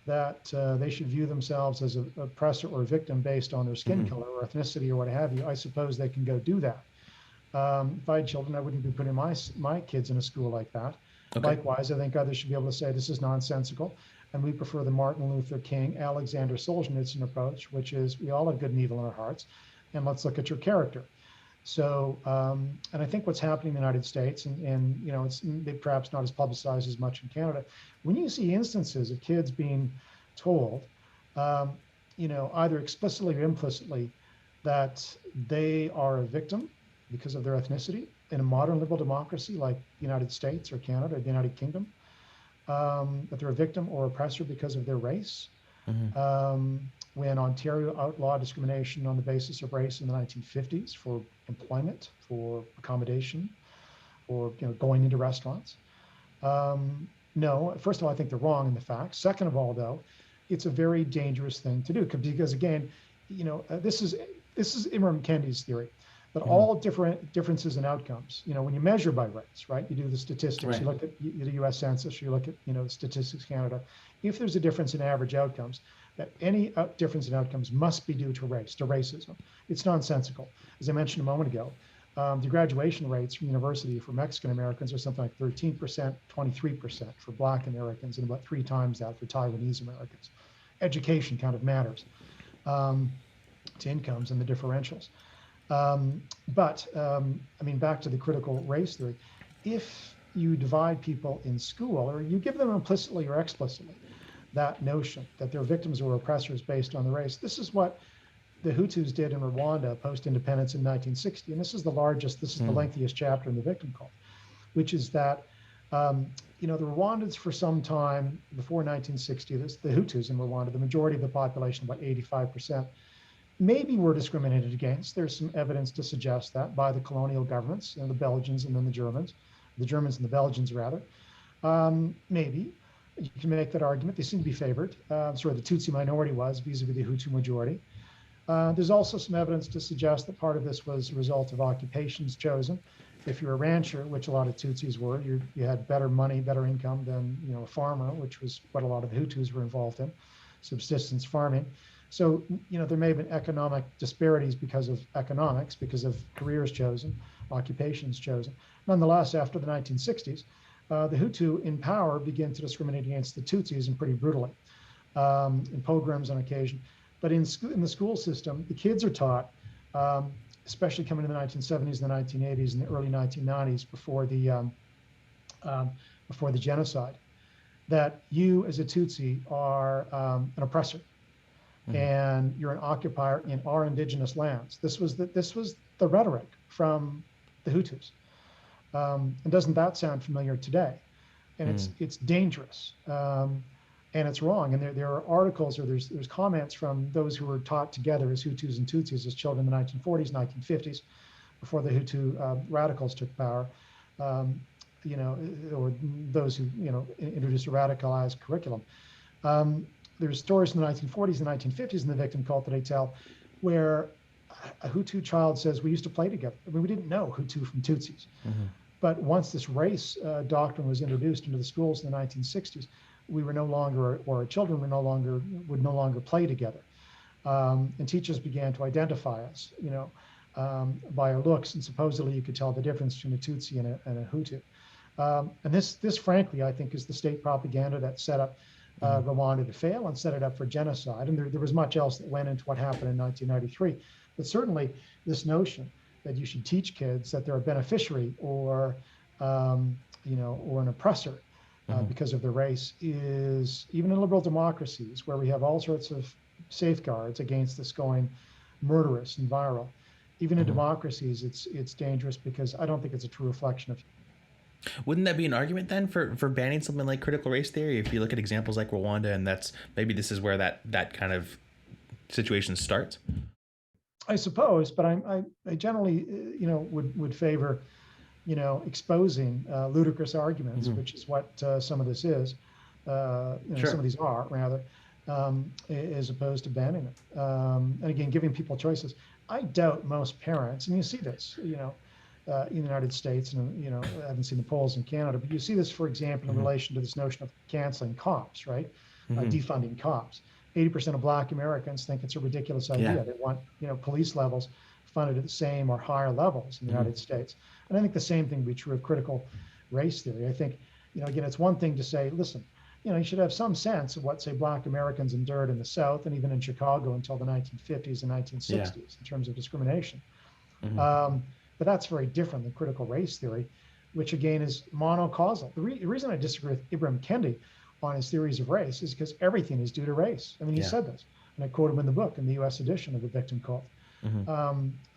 Speaker 2: that they should view themselves as an oppressor or victim based on their skin color or ethnicity or what have you, I suppose they can go do that. If I had children, I wouldn't be putting my kids in a school like that. Okay. Likewise, I think others should be able to say this is nonsensical. And we prefer the Martin Luther King, Alexander Solzhenitsyn approach, which is we all have good and evil in our hearts, and let's look at your character. So, and I think what's happening in the United States, and it's perhaps not as publicized as much in Canada, when you see instances of kids being told, either explicitly or implicitly, that they are a victim because of their ethnicity in a modern liberal democracy like the United States or Canada or the United Kingdom, that they're a victim or oppressor because of their race. When Ontario outlawed discrimination on the basis of race in the 1950s for employment, for accommodation, or going into restaurants. No, first of all, I think they're wrong in the facts. Second of all, though, it's a very dangerous thing to do because again, this is Ibram Kendi's theory, that all differences in outcomes, when you measure by race, right? You do the statistics, right. You look at the U.S. Census, you look at Statistics Canada. If there's a difference in average outcomes, that any difference in outcomes must be due to race, to racism. It's nonsensical. As I mentioned a moment ago, the graduation rates from university for Mexican Americans are something like 13%, 23% for Black Americans, and about 3 times that for Taiwanese Americans. Education kind of matters to incomes and the differentials. But back to the critical race theory, if you divide people in school, or you give them implicitly or explicitly that notion that they're victims or oppressors based on the race, this is what the Hutus did in Rwanda post-independence in 1960. And this is the lengthiest chapter in the victim cult, which is that, the Rwandans for some time before 1960, the Hutus in Rwanda, the majority of the population, about 85%, maybe were discriminated against. There's some evidence to suggest that by the colonial governments, the Belgians and then the Germans and the Belgians rather. Maybe you can make that argument. They seem to be favored. The Tutsi minority was vis-a-vis the Hutu majority. There's also some evidence to suggest that part of this was a result of occupations chosen. If you're a rancher, which a lot of Tutsis were, you had better money, better income than a farmer, which was what a lot of the Hutus were involved in, subsistence farming. So, there may have been economic disparities because of economics, because of careers chosen, occupations chosen. Nonetheless, after the 1960s, the Hutu in power began to discriminate against the Tutsis, and pretty brutally, in pogroms on occasion. But in the school system, the kids are taught, especially coming in the 1970s and the 1980s and the early 1990s before the genocide, that you as a Tutsi are an oppressor. And you're an occupier in our indigenous lands. This was the rhetoric from the Hutus. And doesn't that sound familiar today? And it's dangerous, and it's wrong. And there are articles or there's comments from those who were taught together as Hutus and Tutsis as children in the 1940s, 1950s, before the Hutu radicals took power. Or those who introduced a radicalized curriculum. There's stories in the 1940s and 1950s in the victim cult that I tell where a Hutu child says, we used to play together. We didn't know Hutu from Tutsis. But once this race doctrine was introduced into the schools in the 1960s, we were no longer, or our children would no longer play together. And teachers began to identify us, by our looks, and supposedly you could tell the difference between a Tutsi and a Hutu. And this, frankly, I think is the state propaganda that set up Rwanda to fail and set it up for genocide. And there was much else that went into what happened in 1993. But certainly this notion that you should teach kids that they're a beneficiary or an oppressor because of their race is, even in liberal democracies where we have all sorts of safeguards against this going murderous and viral, even in democracies, it's dangerous because I don't think it's a true reflection of.
Speaker 1: Wouldn't that be an argument then for banning something like critical race theory? If you look at examples like Rwanda, and this is where that kind of situation starts.
Speaker 2: I suppose, but I generally, would favor, exposing ludicrous arguments, which is what some of this is. Sure. Some of these are rather, as opposed to banning them. And again, giving people choices. I doubt most parents, and you see this, in the United States, and I haven't seen the polls in Canada, but you see this, for example, in relation to this notion of canceling cops, right? Defunding cops. 80% of Black Americans think it's a ridiculous idea.
Speaker 1: Yeah.
Speaker 2: They want police levels funded at the same or higher levels in the United States. And I think the same thing would be true of critical race theory. I think, again, it's one thing to say, listen, you should have some sense of what, say, Black Americans endured in the South and even in Chicago until the 1950s and 1960s in terms of discrimination. But that's very different than critical race theory, which again is monocausal. The reason I disagree with Ibram Kendi on his theories of race is because everything is due to race. I mean, he said this, and I quote him in the book, in the U.S. edition of The Victim Cult,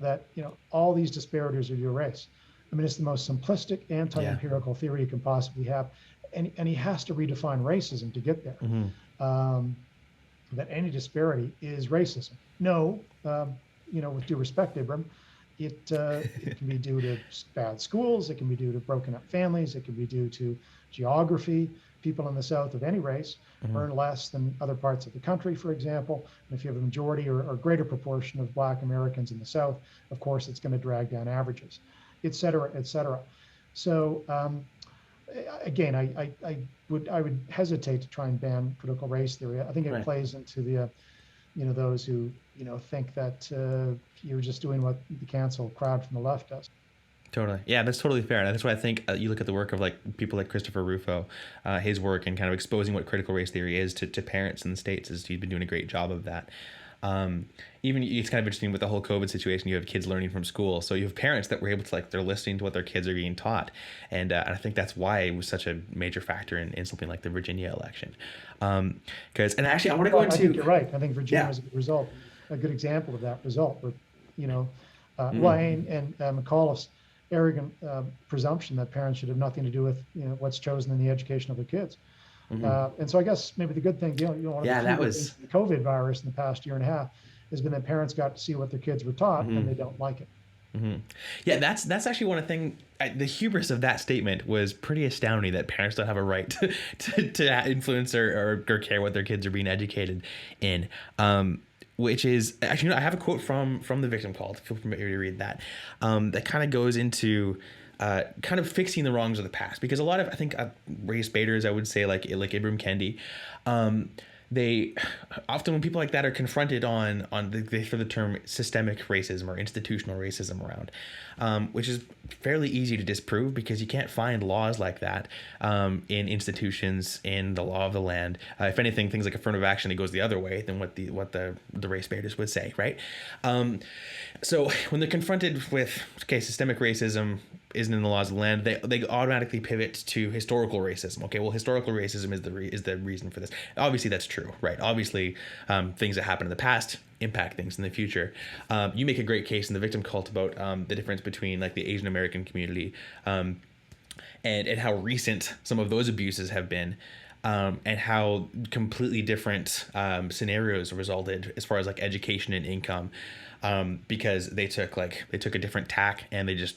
Speaker 2: that all these disparities are due to race. I mean, it's the most simplistic anti-empirical theory you can possibly have, and he has to redefine racism to get there. That any disparity is racism. No, with due respect, Ibram, it can be due to bad schools, it can be due to broken up families, it can be due to geography. People in the South of any race earn less than other parts of the country, for example. And if you have a majority or greater proportion of Black Americans in the South, of course, it's going to drag down averages, et cetera, et cetera. So again, I would hesitate to try and ban critical race theory. I think it plays into the those who think that you're just doing what the cancel crowd from the left does.
Speaker 1: Totally. Yeah, that's totally fair. And that's why I think you look at the work of like people like Christopher Rufo, his work and kind of exposing what critical race theory is to parents in the States. He's been doing a great job of that. Even it's kind of interesting with the whole COVID situation. You have kids learning from school, so you have parents that were able to they're listening to what their kids are being taught, and I think that's why it was such a major factor in something like the Virginia election. Because and actually I want to go into.
Speaker 2: I think you're right. I think Virginia was a good example of that result. Where Lane and McAuliffe's arrogant presumption that parents should have nothing to do with what's chosen in the education of their kids. And so I guess maybe the good thing, one of the COVID virus in the past year and a half has been that parents got to see what their kids were taught and they don't like it.
Speaker 1: Yeah, that's actually one of the things. The hubris of that statement was pretty astounding. That parents don't have a right to influence or care what their kids are being educated in. Which is actually, I have a quote from the Victim Cult. Feel free to read that. That kind of goes into kind of fixing the wrongs of the past, because a lot of, I think, race baiters, I would say, like Ibram Kendi, they often, when people like that are confronted on they throw the term systemic racism or institutional racism around, which is fairly easy to disprove because you can't find laws like that in institutions, in the law of the land. If anything, things like affirmative action, it goes the other way than what the race baiters would say, right? So when they're confronted with, systemic racism isn't in the laws of the land, they automatically pivot to historical racism. Okay, well, historical racism is the reason for this. Obviously, that's true, right? Obviously, things that happen in the past impact things in the future. You make a great case in the Victim Cult about the difference between like the Asian American community and how recent some of those abuses have been. And how completely different scenarios resulted as far as like education and income, because they took a different tack and they just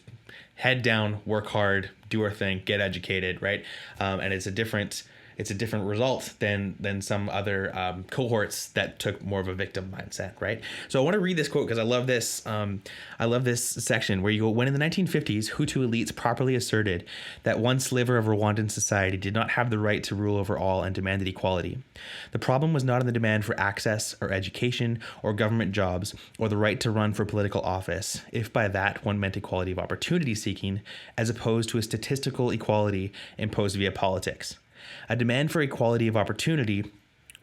Speaker 1: head down, work hard, do our thing, get educated, right? And it's a different result than some other cohorts that took more of a victim mindset, right? So I want to read this quote because I love this. I love this section where you go, when in the 1950s, Hutu elites properly asserted that one sliver of Rwandan society did not have the right to rule over all and demanded equality. The problem was not in the demand for access or education or government jobs or the right to run for political office, if by that one meant equality of opportunity seeking, as opposed to a statistical equality imposed via politics. A demand for equality of opportunity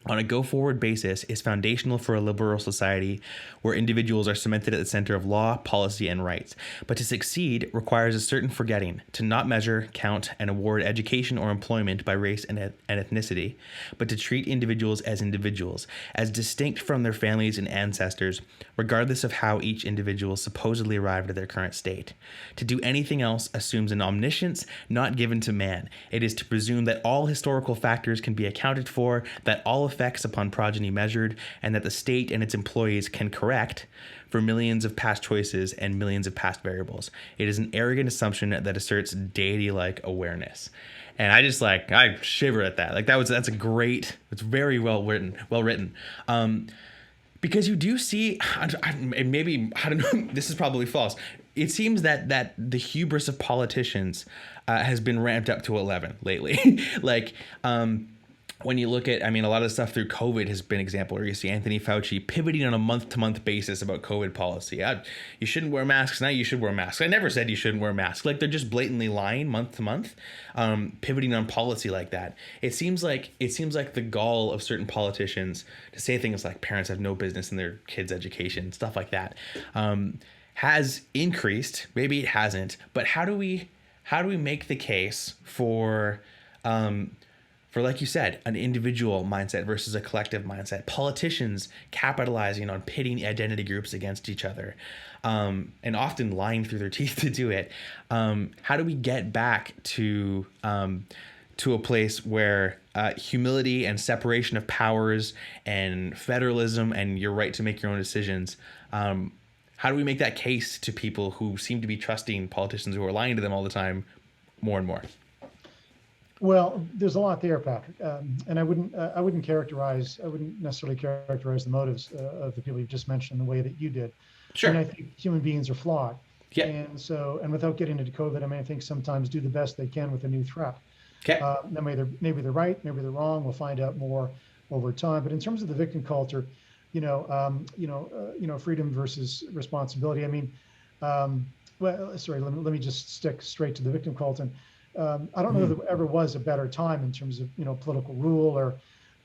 Speaker 1: on a go-forward basis is foundational for a liberal society where individuals are cemented at the center of law, policy, and rights. But to succeed requires a certain forgetting, to not measure, count, and award education or employment by race and ethnicity, but to treat individuals, as distinct from their families and ancestors, regardless of how each individual supposedly arrived at their current state. To do anything else assumes an omniscience not given to man. It is to presume that all historical factors can be accounted for, that all effects upon progeny measured, and that the state and its employees can correct for millions of past choices and millions of past variables. It is an arrogant assumption that asserts deity-like awareness. And I shiver at that. That's a great, it's very well written. because you do see, and maybe, I don't know, this is probably false. It seems that the hubris of politicians has been ramped up to 11 lately. Like, when you look at, I mean, a lot of stuff through COVID has been example where you see Anthony Fauci pivoting on a month-to-month basis about COVID policy. You shouldn't wear masks. Now you should wear masks. I never said you shouldn't wear masks. Like, they're just blatantly lying month to month, pivoting on policy like that. It seems like the gall of certain politicians to say things like parents have no business in their kids' education, stuff like that, has increased. Maybe it hasn't, but how do we make the case for like you said, an individual mindset versus a collective mindset, politicians capitalizing on pitting identity groups against each other, and often lying through their teeth to do it. How do we get back to a place where humility and separation of powers and federalism and your right to make your own decisions, how do we make that case to people who seem to be trusting politicians who are lying to them all the time more and more?
Speaker 2: Well, there's a lot there, Patrick, and I wouldn't necessarily characterize the motives of the people you've just mentioned the way that you did.
Speaker 1: Sure.
Speaker 2: And I think human beings are flawed.
Speaker 1: Yeah.
Speaker 2: And without getting into COVID, I mean, I think sometimes do the best they can with a new threat.
Speaker 1: Okay.
Speaker 2: Maybe they're right, maybe they're wrong. We'll find out more over time. But in terms of the victim culture, freedom versus responsibility. I mean, let me just stick straight to the victim cult. And I don't know if there ever was a better time in terms of political rule or,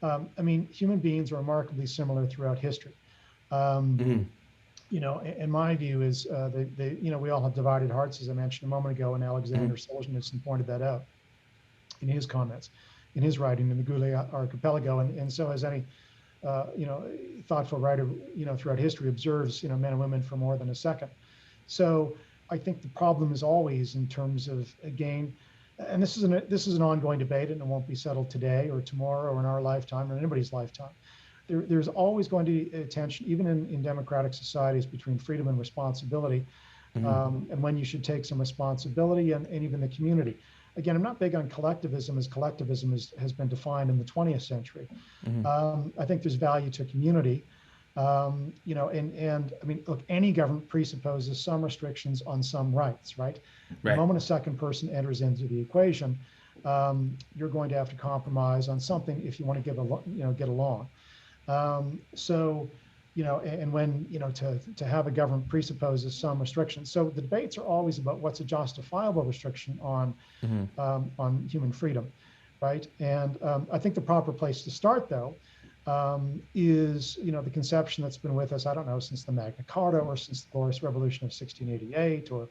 Speaker 2: I mean, human beings are remarkably similar throughout history. And my view is we all have divided hearts, as I mentioned a moment ago, and Alexander Solzhenitsyn pointed that out in his comments, in his writing in the Gulag Archipelago, and so has any thoughtful writer throughout history observes men and women for more than a second. So I think the problem is always in terms of, again, and this is an ongoing debate, and it won't be settled today or tomorrow or in our lifetime or anybody's lifetime. There's always going to be a tension, even in democratic societies, between freedom and responsibility, and when you should take some responsibility, and even the community. Again, I'm not big on collectivism, as collectivism has been defined in the 20th century. I think there's value to community. And I mean, look, any government presupposes some restrictions on some rights, right? The moment a second person enters into the equation, you're going to have to compromise on something if you want to get along. And when to have a government presupposes some restrictions. So the debates are always about what's a justifiable restriction on human freedom, right? And I think the proper place to start, though, is the conception that's been with us, I don't know, since the Magna Carta or since the Glorious Revolution of 1688, or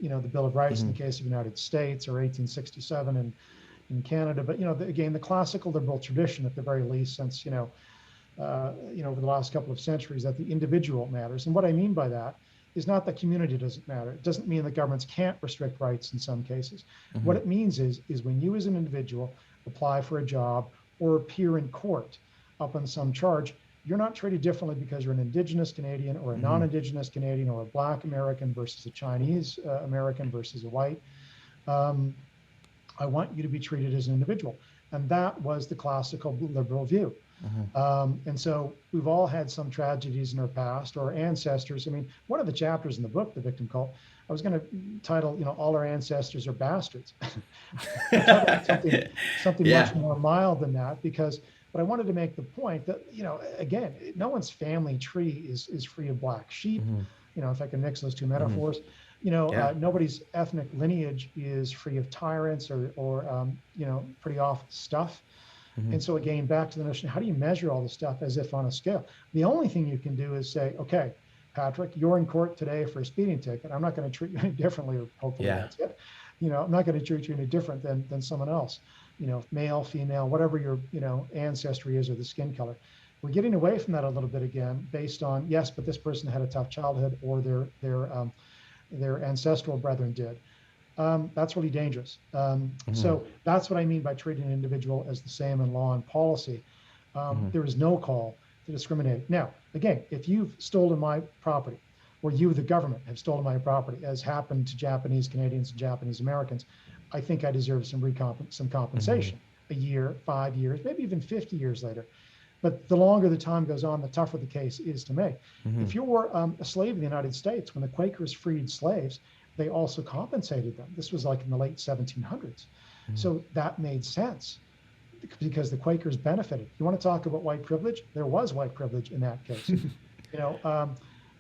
Speaker 2: the Bill of Rights in the case of the United States, or 1867 in Canada. But again, the classical liberal tradition, at the very least, since over the last couple of centuries, that the individual matters. And what I mean by that is not that community doesn't matter. It doesn't mean that governments can't restrict rights in some cases. What it means is when you as an individual apply for a job or appear in court up on some charge, you're not treated differently because you're an Indigenous Canadian or a non-Indigenous Canadian or a Black American versus a Chinese American versus a white. I want you to be treated as an individual. And that was the classical liberal view. And so we've all had some tragedies in our past, or ancestors. I mean, one of the chapters in the book, The Victim Cult, I was going to title, all our ancestors are bastards. something much more mild than that, but I wanted to make the point that, again, no one's family tree is free of black sheep. If I can mix those two metaphors, nobody's ethnic lineage is free of tyrants or pretty awful stuff. And so again, back to the notion, how do you measure all this stuff as if on a scale? The only thing you can do is say, okay, Patrick, you're in court today for a speeding ticket. I'm not going to treat you any differently, or hopefully that's it. I'm not going to treat you any different than someone else, male, female, whatever your, ancestry is, or the skin color. We're getting away from that a little bit again, based on, yes, but this person had a tough childhood, or their ancestral brethren did. That's really dangerous. So that's what I mean by treating an individual as the same in law and policy. There is no call to discriminate. Now, again, if you've stolen my property, or you, the government, have stolen my property, as happened to Japanese Canadians and Japanese Americans, I think I deserve some compensation. A year, 5 years, maybe even 50 years later. But the longer the time goes on, the tougher the case is to make.
Speaker 1: Mm-hmm.
Speaker 2: If you were a slave in the United States, when the Quakers freed slaves, they also compensated them. This was like in the late 1700s.
Speaker 1: Mm-hmm.
Speaker 2: So that made sense because the Quakers benefited. You want to talk about white privilege? There was white privilege in that case.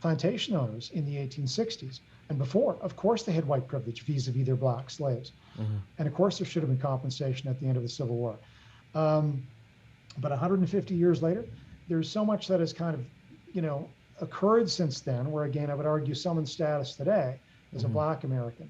Speaker 2: Plantation owners in the 1860s and before, of course, they had white privilege vis-a-vis their black slaves.
Speaker 1: Mm-hmm.
Speaker 2: And of course, there should have been compensation at the end of the Civil War. But 150 years later, there's so much that has kind of, occurred since then, where again, I would argue someone's status today as a Black American,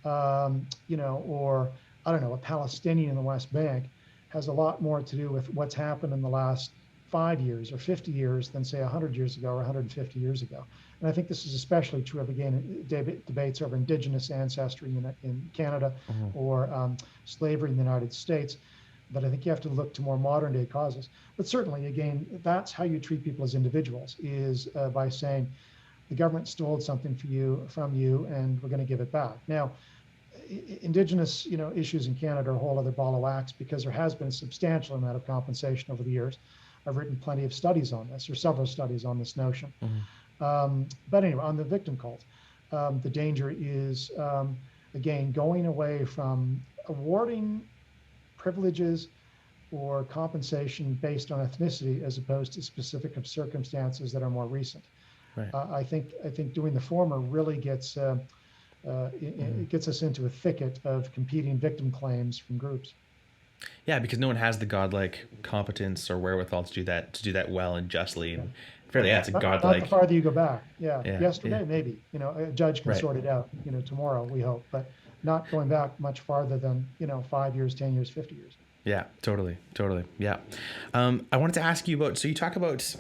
Speaker 2: or I don't know, a Palestinian in the West Bank has a lot more to do with what's happened in the last 5 years or 50 years than say 100 years ago or 150 years ago. And I think this is especially true of, again, debates over Indigenous ancestry in Canada or slavery in the United States. But I think you have to look to more modern day causes. But certainly, again, that's how you treat people as individuals, is by saying the government stole something from you, and we're going to give it back. Now, Indigenous, issues in Canada are a whole other ball of wax because there has been a substantial amount of compensation over the years. I've written plenty of studies on this, or several studies on this notion. But anyway, on the victim cult, the danger is, again, going away from awarding privileges or compensation based on ethnicity as opposed to specific circumstances that are more recent.
Speaker 1: Right.
Speaker 2: I think doing the former really gets it gets us into a thicket of competing victim claims from groups.
Speaker 1: Yeah, because no one has the godlike competence or wherewithal to do that well and justly. And fairly, it's a godlike.
Speaker 2: Not the farther you go back. Yesterday, maybe, a judge can sort it out, tomorrow, we hope, but not going back much farther than, 5 years, 10 years, 50 years.
Speaker 1: Yeah, totally. Yeah. I wanted to ask you about, so you talk about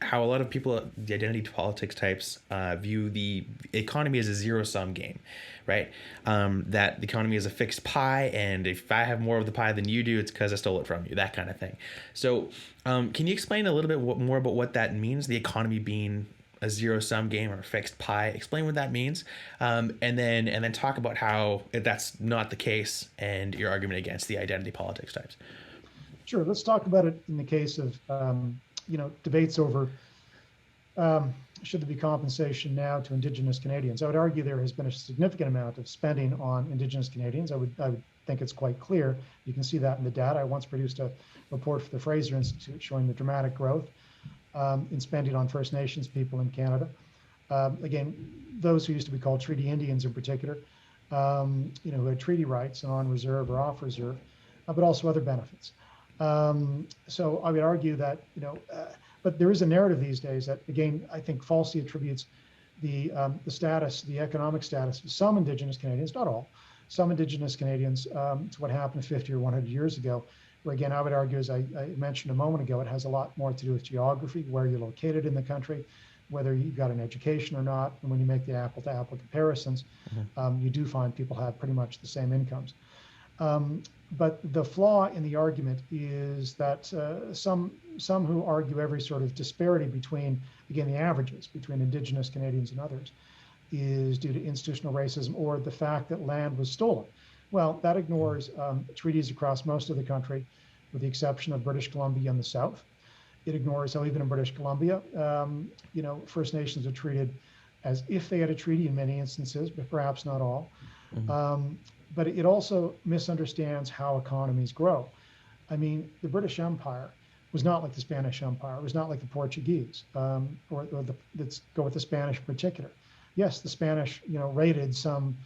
Speaker 1: how a lot of people, the identity politics types, view the economy as a zero-sum game, right? That the economy is a fixed pie, and if I have more of the pie than you do, it's because I stole it from you, that kind of thing. So can you explain a little bit more about what that means, the economy being a zero-sum game or a fixed pie? Explain what that means, and then talk about how that's not the case and your argument against the identity politics types.
Speaker 2: Sure, let's talk about it in the case of debates over should there be compensation now to Indigenous Canadians. I would argue there has been a significant amount of spending on Indigenous Canadians. I would think it's quite clear. You can see that in the data. I once produced a report for the Fraser Institute showing the dramatic growth in spending on First Nations people in Canada. Again, those who used to be called Treaty Indians in particular, who had treaty rights and on reserve or off reserve, but also other benefits. So I would argue that, but there is a narrative these days that, again, I think falsely attributes the status, the economic status of some Indigenous Canadians, not all, some Indigenous Canadians to what happened 50 or 100 years ago, where again, I would argue, as I mentioned a moment ago, it has a lot more to do with geography, where you're located in the country, whether you got an education or not. And when you make the apple-to-apple comparisons, you do find people have pretty much the same incomes. But the flaw in the argument is that some who argue every sort of disparity between, again, the averages between Indigenous Canadians and others is due to institutional racism or the fact that land was stolen. Well, that ignores treaties across most of the country, with the exception of British Columbia in the south. It ignores how even in British Columbia, First Nations are treated as if they had a treaty in many instances, but perhaps not all. But it also misunderstands how economies grow. I mean, the British Empire was not like the Spanish Empire. It was not like the Portuguese, let's go with the Spanish in particular. Yes, the Spanish, raided some,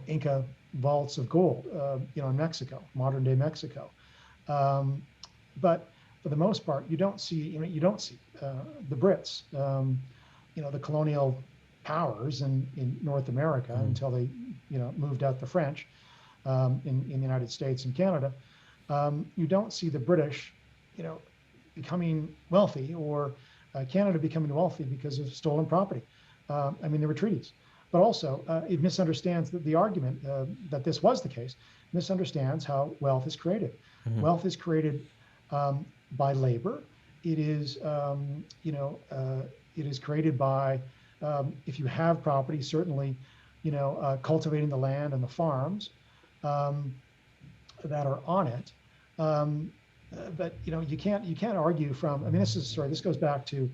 Speaker 2: Inca vaults of gold, in Mexico, modern day Mexico. But for the most part, you don't see the Brits, the colonial powers in North America until they, moved out the French in the United States and Canada. You don't see the British, becoming wealthy or Canada becoming wealthy because of stolen property. There were treaties, but also it misunderstands the argument that this was the case, misunderstands how wealth is created. Wealth is created by labor. It is, it is created by, if you have property, certainly, cultivating the land and the farms that are on it. But you can't argue from. I mean, this goes back to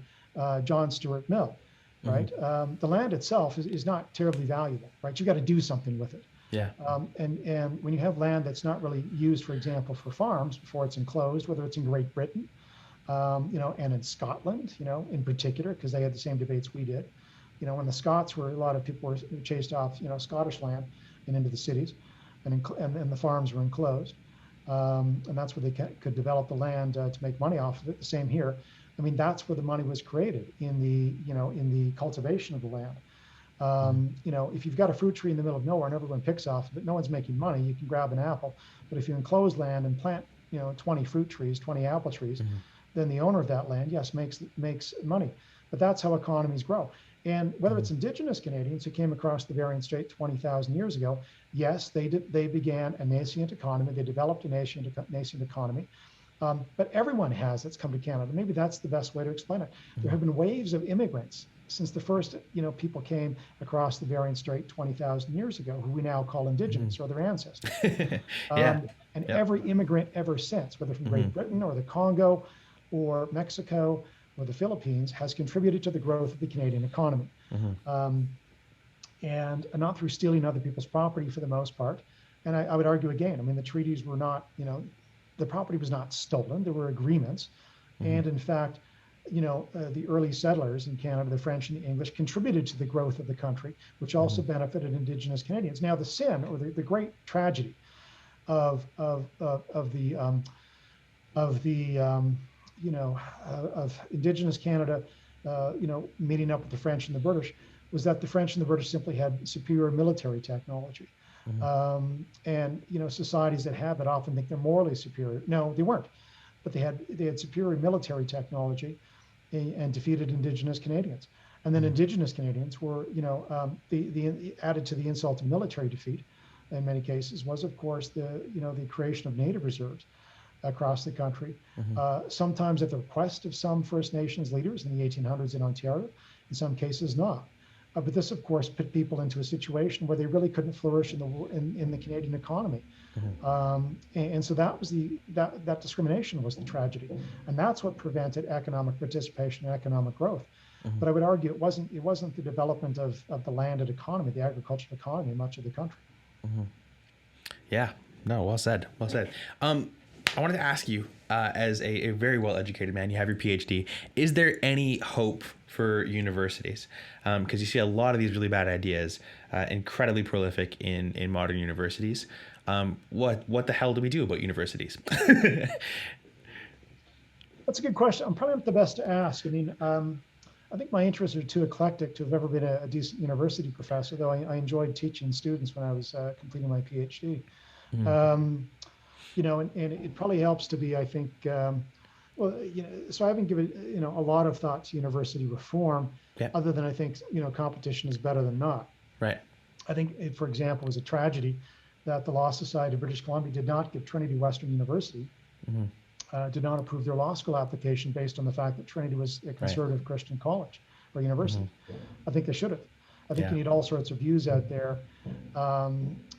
Speaker 2: John Stuart Mill, right? The land itself is not terribly valuable, right? You got to do something with it.
Speaker 1: Yeah.
Speaker 2: And when you have land that's not really used, for example, for farms before it's enclosed, whether it's in Great Britain, and in Scotland, in particular, because they had the same debates we did. When the Scots a lot of people were chased off, Scottish land and into the cities, and the farms were enclosed. And that's where they could develop the land to make money off of it. The same here. I mean, that's where the money was created in the cultivation of the land. If you've got a fruit tree in the middle of nowhere and everyone picks off of it, no one's making money. You can grab an apple, but if you enclose land and plant, 20 fruit trees, 20 apple trees, then the owner of that land, yes, makes money. But that's how economies grow. And whether it's indigenous Canadians who came across the Bering Strait 20,000 years ago, yes, they began a nascent economy. They developed a nascent economy. But everyone that's come to Canada. Maybe that's the best way to explain it. There have been waves of immigrants since the first, people came across the Bering Strait 20,000 years ago, who we now call indigenous or their ancestors. Every immigrant ever since, whether from Great Britain or the Congo or Mexico or the Philippines, has contributed to the growth of the Canadian economy. And not through stealing other people's property for the most part. And I would argue again, I mean, the treaties were not, the property was not stolen. There were agreements. And in fact, the early settlers in Canada, the French and the English, contributed to the growth of the country, which also benefited Indigenous Canadians. Now, the sin or the great tragedy of Indigenous Canada, meeting up with the French and the British, was that the French and the British simply had superior military technology. And societies that have it often think they're morally superior. No, they weren't, but they had superior military technology and defeated Indigenous Canadians. And then Indigenous Canadians were, the added to the insult of military defeat in many cases was, of course, the creation of native reserves across the country, sometimes at the request of some First Nations leaders in the 1800s in Ontario, in some cases not. But this, of course, put people into a situation where they really couldn't flourish in the Canadian economy. And so that was that discrimination was the tragedy. And that's what prevented economic participation and economic growth. But I would argue it wasn't the development of the landed economy, the agricultural economy in much of the country.
Speaker 1: Yeah, no, well said. Well said. I wanted to ask you, as a very well-educated man, you have your Ph.D. Is there any hope for universities? Because you see a lot of these really bad ideas, incredibly prolific in modern universities. What the hell do we do about universities?
Speaker 2: That's a good question. I'm probably not the best to ask. I mean, I think my interests are too eclectic to have ever been a decent university professor, though I enjoyed teaching students when I was completing my Ph.D. And it probably helps to be, I think, so I haven't given, a lot of thought to university reform, other than I think, competition is better than not.
Speaker 1: Right.
Speaker 2: I think it, for example, was a tragedy that the Law Society of British Columbia did not give Trinity Western University, did not approve their law school application based on the fact that Trinity was a conservative Christian college or university. I think they should have. I think you need all sorts of views out there,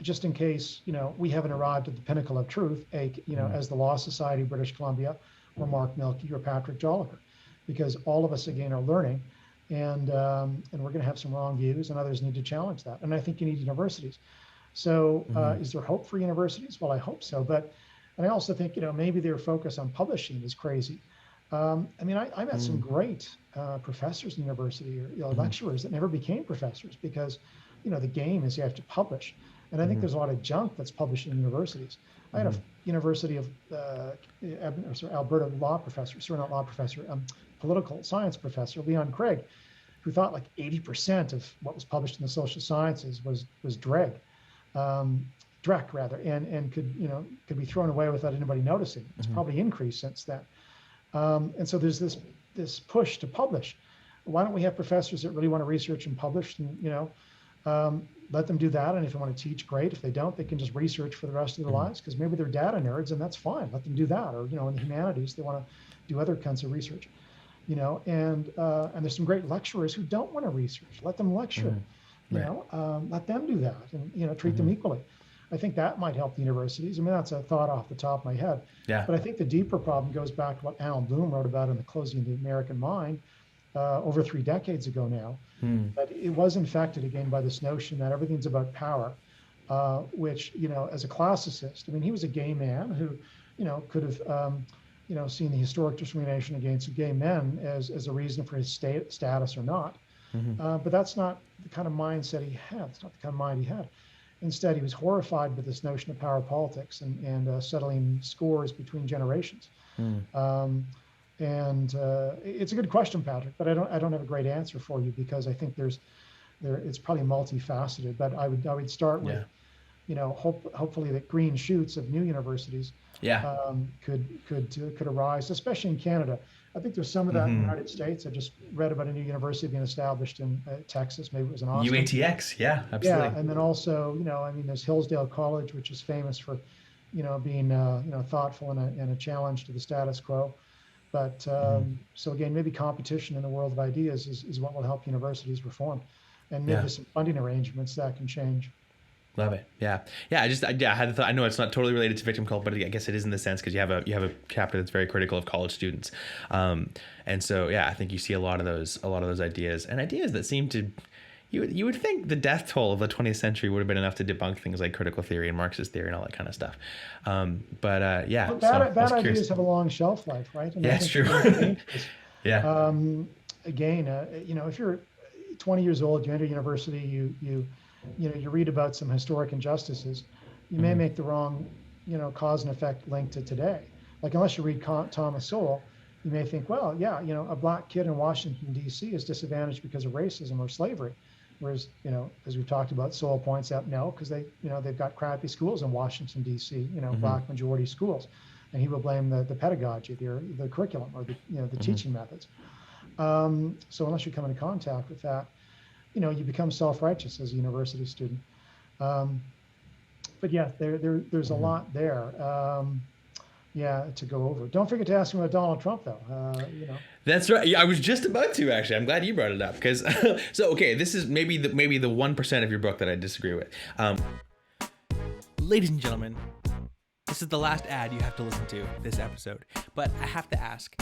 Speaker 2: just in case, we haven't arrived at the pinnacle of truth, as the Law Society of British Columbia or Mark Milke or Patrick Jolliker, because all of us, again, are learning and we're going to have some wrong views and others need to challenge that. And I think you need universities. So is there hope for universities? Well, I hope so. And I also think, maybe their focus on publishing is crazy. I met some great professors in university or lecturers that never became professors because, the game is you have to publish. And I think there's a lot of junk that's published in universities. I had a University of Alberta law professor, not law professor, political science professor, Leon Craig, who thought like 80% of what was published in the social sciences was dreck rather, and could be thrown away without anybody noticing. It's probably increased since then. And so there's this push to publish. Why don't we have professors that really want to research and publish, and let them do that. And if they want to teach, great. If they don't, they can just research for the rest of their lives, because maybe they're data nerds, and that's fine. Let them do that. Or in the humanities, they want to do other kinds of research. And there's some great lecturers who don't want to research. Let them lecture. Let them do that, and treat them equally. I think that might help the universities. I mean, that's a thought off the top of my head.
Speaker 1: Yeah.
Speaker 2: But I think the deeper problem goes back to what Alan Bloom wrote about in The Closing of the American Mind over 3 decades ago now. That it was infected again by this notion that everything's about power, which, as a classicist, I mean, he was a gay man who, could have, seen the historic discrimination against gay men as a reason for his status or not. But that's not the kind of mindset he had. It's not the kind of mind he had. Instead, he was horrified with this notion of power politics and settling scores between generations. And it's a good question, Patrick, but I don't have a great answer for you, because I think it's probably multifaceted. But I would start with, hopefully that green shoots of new universities could arise, especially in Canada. I think there's some of that in the United States. I just read about a new university being established in Texas. Maybe it was in Austin.
Speaker 1: UATX, yeah, absolutely.
Speaker 2: Yeah, and then also, there's Hillsdale College, which is famous for, being, thoughtful and a challenge to the status quo. But so again, maybe competition in the world of ideas is what will help universities reform, and maybe some funding arrangements that can change.
Speaker 1: Love it. Yeah. I had the thought. I know it's not totally related to victim cult, but I guess it is in the sense because you have a chapter that's very critical of college students, and so I think you see a lot of those ideas that seem to. You would think the death toll of the 20th century would have been enough to debunk things like critical theory and Marxist theory and all that kind of stuff. Bad ideas have a long shelf life, right? And that's true.
Speaker 2: Again, if you're 20 years old, you enter university, you read about some historic injustices, you may make the wrong, cause and effect link to today. Like, unless you read Thomas Soule, you may think, well, a black kid in Washington, D.C. is disadvantaged because of racism or slavery. Whereas, as we've talked about, Soule points out, no, because they've got crappy schools in Washington, D.C., black majority schools. And he will blame the pedagogy, the curriculum, or the teaching methods. So unless you come into contact with that, you become self-righteous as a university student. But there's a lot there. To go over. Don't forget to ask him about Donald Trump, though.
Speaker 1: That's right. I was just about to, actually. I'm glad you brought it up, because this is maybe the 1% of your book that I disagree with. Ladies and gentlemen, this is the last ad you have to listen to this episode. But I have to ask,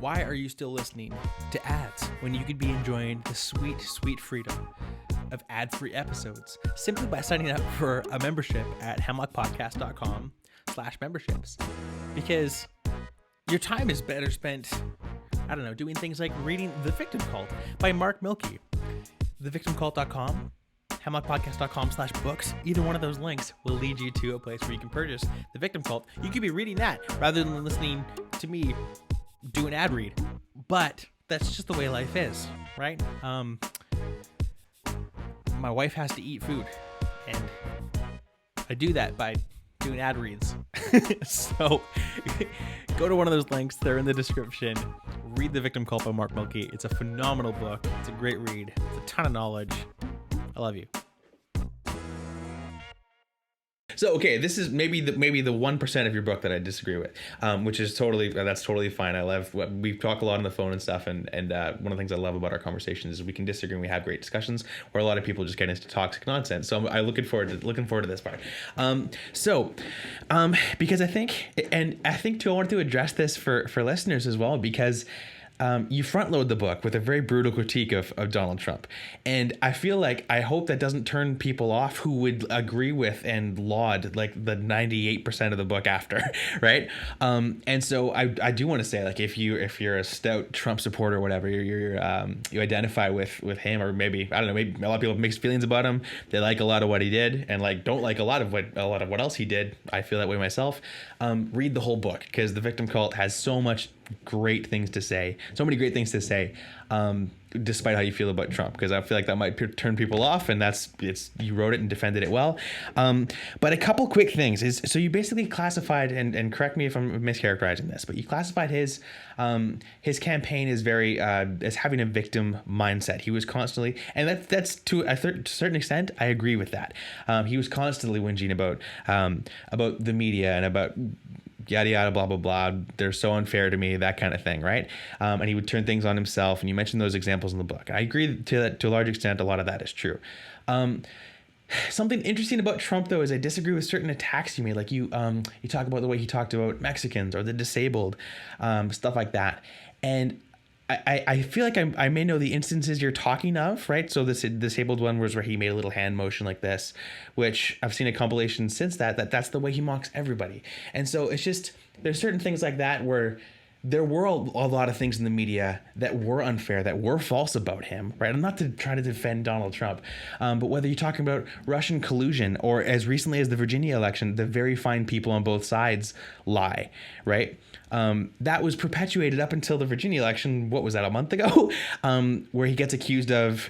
Speaker 1: why are you still listening to ads when you could be enjoying the sweet, sweet freedom of ad-free episodes simply by signing up for a membership at hemlockpodcast.com/memberships? Because your time is better spent, doing things like reading The Victim Cult by Mark Milke. TheVictimCult.com, hemlockpodcast.com/books. Either one of those links will lead you to a place where you can purchase The Victim Cult. You could be reading that rather than listening to me do an ad read. But that's just the way life is, right? My wife has to eat food, and I do that by doing ad reads. So go to one of those links. They're in the description. Read The Victim Cult by Mark Milke. It's a phenomenal book. It's a great read. It's a ton of knowledge. I love you. So, this is maybe the 1% of your book that I disagree with, which is that's totally fine. I love, we talk a lot on the phone and stuff, and one of the things I love about our conversations is we can disagree and we have great discussions, where a lot of people just get into toxic nonsense. So I'm looking forward to this part. Because I think too, I wanted to address this for listeners as well, because you front load the book with a very brutal critique of Donald Trump. And I hope that doesn't turn people off who would agree with and laud like the 98% of the book after, right? And so I do want to say, like, if you're a stout Trump supporter or whatever, you identify with him, or maybe a lot of people have mixed feelings about him. They like a lot of what he did and don't like a lot of what else he did. I feel that way myself. Read the whole book, because The Victim Cult has so many great things to say, despite how you feel about Trump, because I feel like that might turn people off, and you wrote it and defended it well. But a couple quick things is, so you basically classified, and correct me if I'm mischaracterizing this, but you classified his campaign as as having a victim mindset. He was constantly, and that's to a certain extent, I agree with that. He was constantly whinging about the media and about yada yada blah blah blah, they're so unfair to me, that kind of thing, right? And he would turn things on himself, and you mentioned those examples in the book. I agree to a large extent. A lot of that is true. Something interesting about Trump, though, is I disagree with certain attacks you made. Like you talk about the way he talked about Mexicans or the disabled, stuff like that. And I feel like I may know the instances you're talking of, right? So this disabled one was where he made a little hand motion like this, which I've seen a compilation since that's the way he mocks everybody. And so it's just, there's certain things like that where there were a lot of things in the media that were unfair, that were false about him, right? I'm not to try to defend Donald Trump, but whether you're talking about Russian collusion or as recently as the Virginia election, the very fine people on both sides lie, right? That was perpetuated up until the Virginia election. What was that, a month ago? Where he gets accused of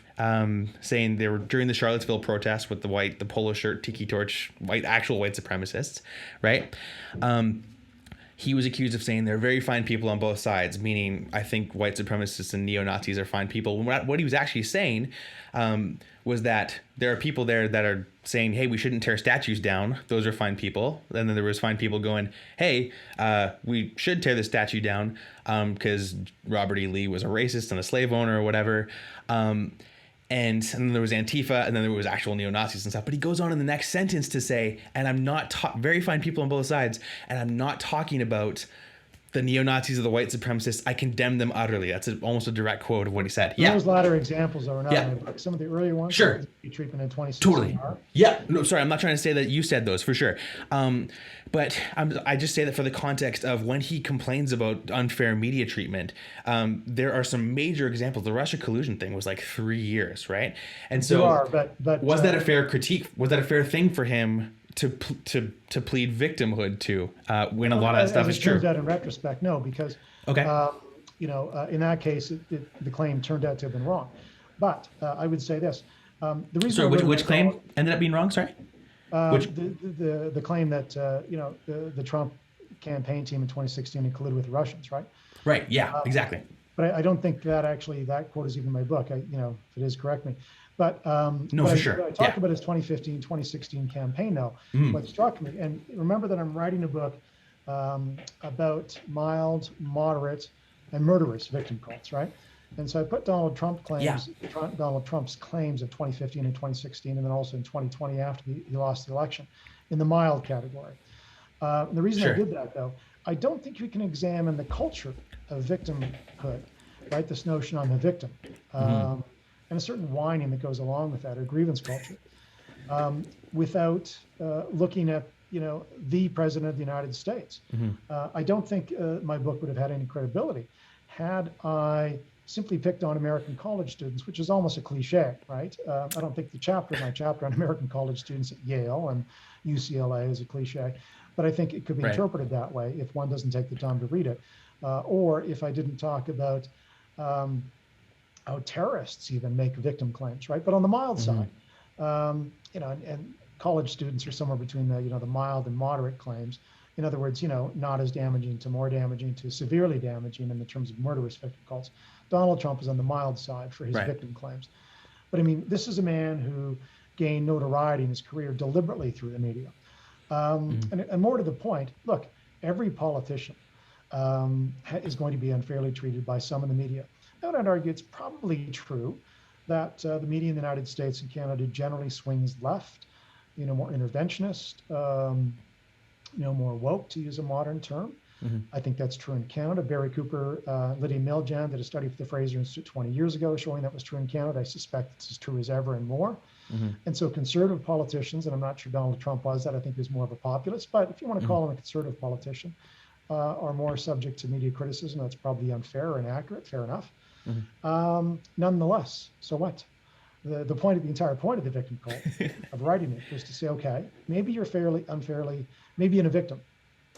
Speaker 1: saying they were during the Charlottesville protest with the polo shirt, tiki torch, actual white supremacists, right? He was accused of saying there are very fine people on both sides, meaning I think white supremacists and neo-Nazis are fine people. What he was actually saying was that there are people there that are saying, hey, we shouldn't tear statues down. Those are fine people. And then there was fine people going, hey, we should tear the statue down because Robert E. Lee was a racist and a slave owner or whatever. And then there was Antifa, and then there was actual neo-Nazis and stuff. But he goes on in the next sentence to say, and I'm not very fine people on both sides, and I'm not talking about the neo-Nazis or the white supremacists. I condemn them utterly. That's almost a direct quote of what he said.
Speaker 2: Yeah. Those latter examples are not in the book. Some of the earlier ones,
Speaker 1: sure,
Speaker 2: treatment in 2016
Speaker 1: totally.
Speaker 2: Are.
Speaker 1: Yeah, no, sorry, I'm not trying to say that you said those for sure. But I just say that for the context of when he complains about unfair media treatment, there are some major examples. The Russia collusion thing was like 3 years, right? And so,
Speaker 2: but
Speaker 1: was that a fair critique? Was that a fair thing for him to plead victimhood to when a lot of that stuff is true?
Speaker 2: Turns out in retrospect, no, because
Speaker 1: okay,
Speaker 2: in that case, the claim turned out to have been wrong. But I would say this: the reason.
Speaker 1: Sorry, which claim ended up being wrong? Sorry.
Speaker 2: The claim that the Trump campaign team in 2016 had colluded with the Russians, right?
Speaker 1: Right. Yeah. Exactly.
Speaker 2: But I don't think that quote is even in my book. If it is, correct me. But
Speaker 1: no, for sure.
Speaker 2: I talked about his 2015, 2016 campaign. Now, what struck me, and remember that I'm writing a book about mild, moderate, and murderous victim cults, right? And so I put Donald Trump's claims of 2015 and 2016, and then also in 2020 after he lost the election, in the mild category. And the reason I did that, though, I don't think we can examine the culture of victimhood, right? This notion I'm a victim, and a certain whining that goes along with that, or grievance culture, without looking at the president of the United States. I don't think my book would have had any credibility had I simply picked on American college students, which is almost a cliche, right? I don't think my chapter on American college students at Yale and UCLA is a cliche, but I think it could be interpreted that way if one doesn't take the time to read it. Or if I didn't talk about how terrorists even make victim claims, right? But on the mild side, and college students are somewhere between the mild and moderate claims. In other words, not as damaging to more damaging to severely damaging in the terms of murderous victim cults. Donald Trump is on the mild side for his victim claims. But I mean, this is a man who gained notoriety in his career deliberately through the media. And more to the point, look, every politician is going to be unfairly treated by some in the media. I would argue it's probably true that the media in the United States and Canada generally swings left, more interventionist, more woke, to use a modern term. I think that's true in Canada. Barry Cooper, Lydia Miljan did a study for the Fraser Institute 20 years ago showing that was true in Canada. I suspect it's as true as ever and more. And so conservative politicians, and I'm not sure Donald Trump was that, I think he was more of a populist, but if you want to call him a conservative politician, are more subject to media criticism. That's probably unfair or inaccurate, fair enough. Nonetheless, so what? The entire point of the victim cult of writing it was to say, okay, maybe you're unfairly, maybe in a victim,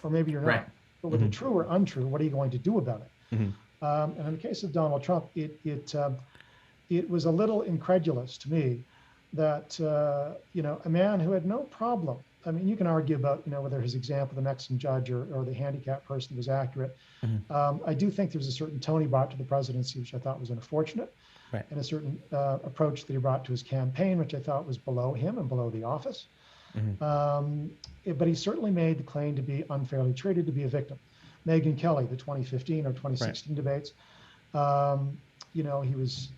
Speaker 2: or maybe you're not. But whether true or untrue, what are you going to do about it? And in the case of Donald Trump, it was a little incredulous to me that a man who had no problem. I mean, you can argue about whether his example, the Mexican judge or the handicapped person, was accurate. I do think there's a certain tone he brought to the presidency, which I thought was unfortunate, and a certain approach that he brought to his campaign, which I thought was below him and below the office. But he certainly made the claim to be unfairly treated, to be a victim. Megyn Kelly, the 2015 or 2016 debates, he was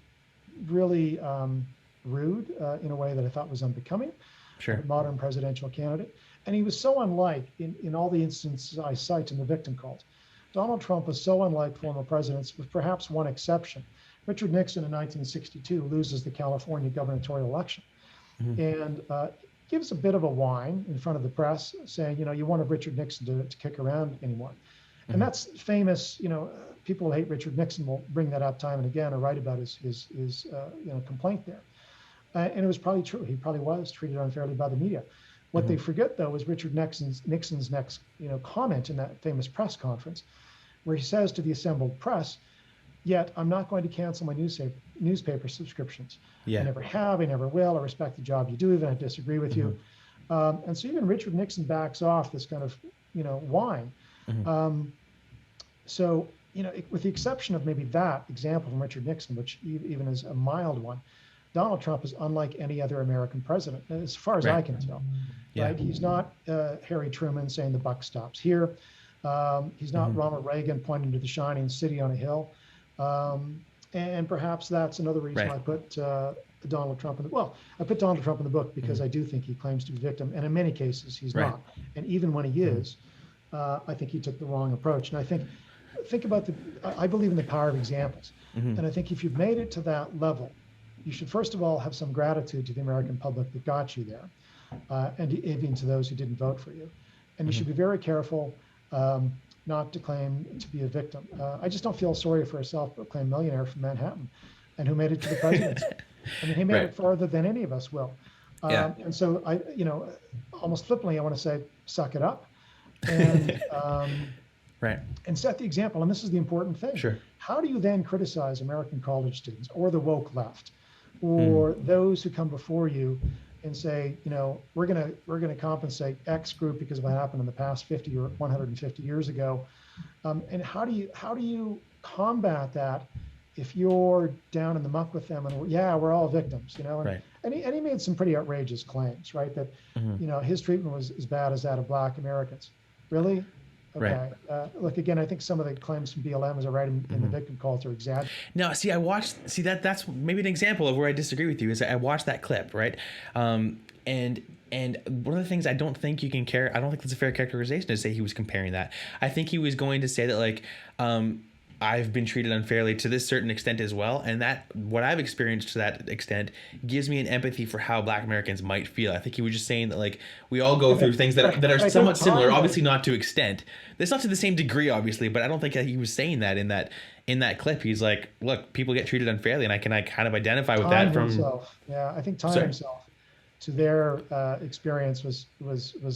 Speaker 2: really rude in a way that I thought was unbecoming
Speaker 1: Sure.
Speaker 2: of a modern presidential candidate. And he was so unlike, in all the instances I cite in the victim cult, Donald Trump was so unlike former presidents, with perhaps one exception. Richard Nixon in 1962 loses the California gubernatorial election and gives a bit of a whine in front of the press saying, you wanted Richard Nixon to kick around anymore. And that's famous, people who hate Richard Nixon will bring that up time and again or write about his complaint there. And it was probably true. He probably was treated unfairly by the media. What they forget, though, is Richard Nixon's next, comment in that famous press conference, where he says to the assembled press, "Yet I'm not going to cancel my newspaper subscriptions. I never have. I never will. I respect the job you do, even I disagree with you." And so even Richard Nixon backs off this kind of, whine. So, with the exception of maybe that example from Richard Nixon, which even is a mild one, Donald Trump is unlike any other American president, as far as I can tell. Right? He's not Harry Truman saying the buck stops here. He's not Ronald Reagan pointing to the shining city on a hill. And perhaps that's another reason I put Donald Trump in I put Donald Trump in the book because I do think he claims to be a victim, and in many cases he's not. And even when he is, I think he took the wrong approach. And I think about I believe in the power of examples. And I think if you've made it to that level, you should first of all have some gratitude to the American public that got you there, and even to those who didn't vote for you. And you should be very careful not to claim to be a victim. I just don't feel sorry for a self-proclaimed millionaire from Manhattan and who made it to the presidency. I mean, he made it farther than any of us will. And so I, almost flippantly, I want to say, suck it up and and set the example. And this is the important thing. How do you then criticize American college students or the woke left or those who come before you and say, we're gonna compensate X group because of what happened in the past 50 or 150 years ago, and how do you combat that if you're down in the muck with them and we're all victims, And he made some pretty outrageous claims, right? That his treatment was as bad as that of Black Americans. Really? Okay. Look, again, I think some of the claims from BLM, as I write in the victim cult, are exaggerated.
Speaker 1: No, that's maybe an example of where I disagree with you. Is I watched that clip, right? And one of the things I don't think that's a fair characterization to say he was comparing that. I think he was going to say that I've been treated unfairly to this certain extent as well. And that what I've experienced to that extent gives me an empathy for how Black Americans might feel. I think he was just saying that we all go through things that are somewhat similar, obviously not to extent. It's not to the same degree, obviously, but I don't think that he was saying that in that clip. He's like, look, people get treated unfairly, and I kind of identify with that from
Speaker 2: himself. Yeah, I think tying himself to their experience was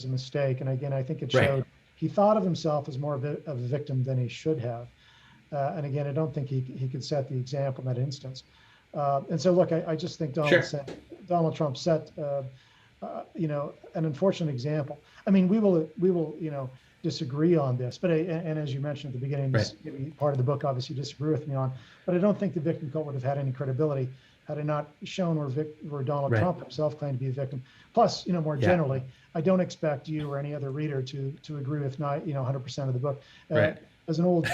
Speaker 2: a mistake. And again, I think it showed he thought of himself as more of a victim than he should have. And again, I don't think he could set the example in that instance. And so, look, I just think Donald Trump set, an unfortunate example. I mean, we will, disagree on this, but and as you mentioned at the beginning, this part of the book, obviously, you disagree with me on. But I don't think the victim cult would have had any credibility had it not shown where Donald Trump himself claimed to be a victim. Plus, more generally, I don't expect you or any other reader to agree with 100% of the book. As an old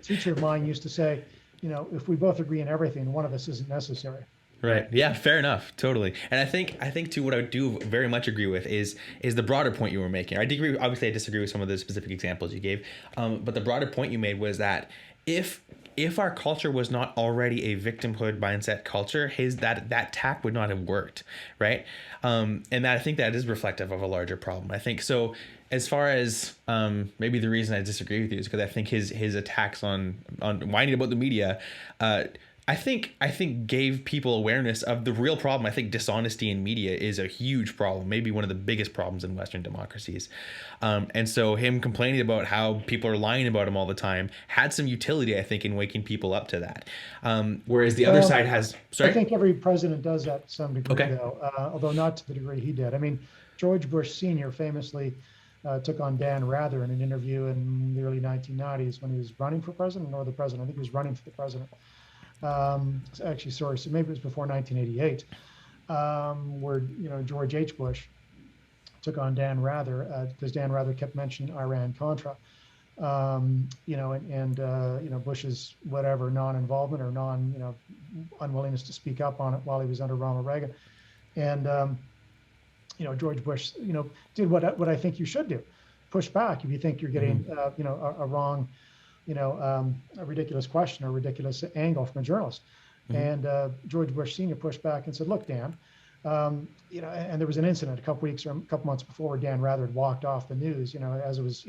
Speaker 2: teacher of mine used to say, if we both agree on everything, one of us isn't necessary.
Speaker 1: Right. Yeah, fair enough. Totally. And I think too, what I do very much agree with is the broader point you were making. I disagree with some of the specific examples you gave. But the broader point you made was that if our culture was not already a victimhood mindset culture, that tack would not have worked. Right. And I think that is reflective of a larger problem. I think so. As far as maybe the reason I disagree with you is because I think his attacks on whining about the media, I think gave people awareness of the real problem. I think dishonesty in media is a huge problem, maybe one of the biggest problems in Western democracies. And so him complaining about how people are lying about him all the time had some utility, I think, in waking people up to that. Whereas the other side has... Sorry?
Speaker 2: I think every president does that to some degree, though, although not to the degree he did. I mean, George Bush Sr. famously took on Dan Rather in an interview in the early 1990s when he was running for president, or the president. I think he was running for the president. Actually, sorry, so maybe it was before 1988, where George H. Bush took on Dan Rather because Dan Rather kept mentioning Iran-Contra. Bush's whatever non-involvement or unwillingness to speak up on it while he was under Ronald Reagan, and George Bush, did what I think you should do, push back if you think you're getting a wrong, a ridiculous question or a ridiculous angle from a journalist. And George Bush Sr. pushed back and said, "Look, Dan." And there was an incident a couple months before where Dan Rather had walked off the news, as it was,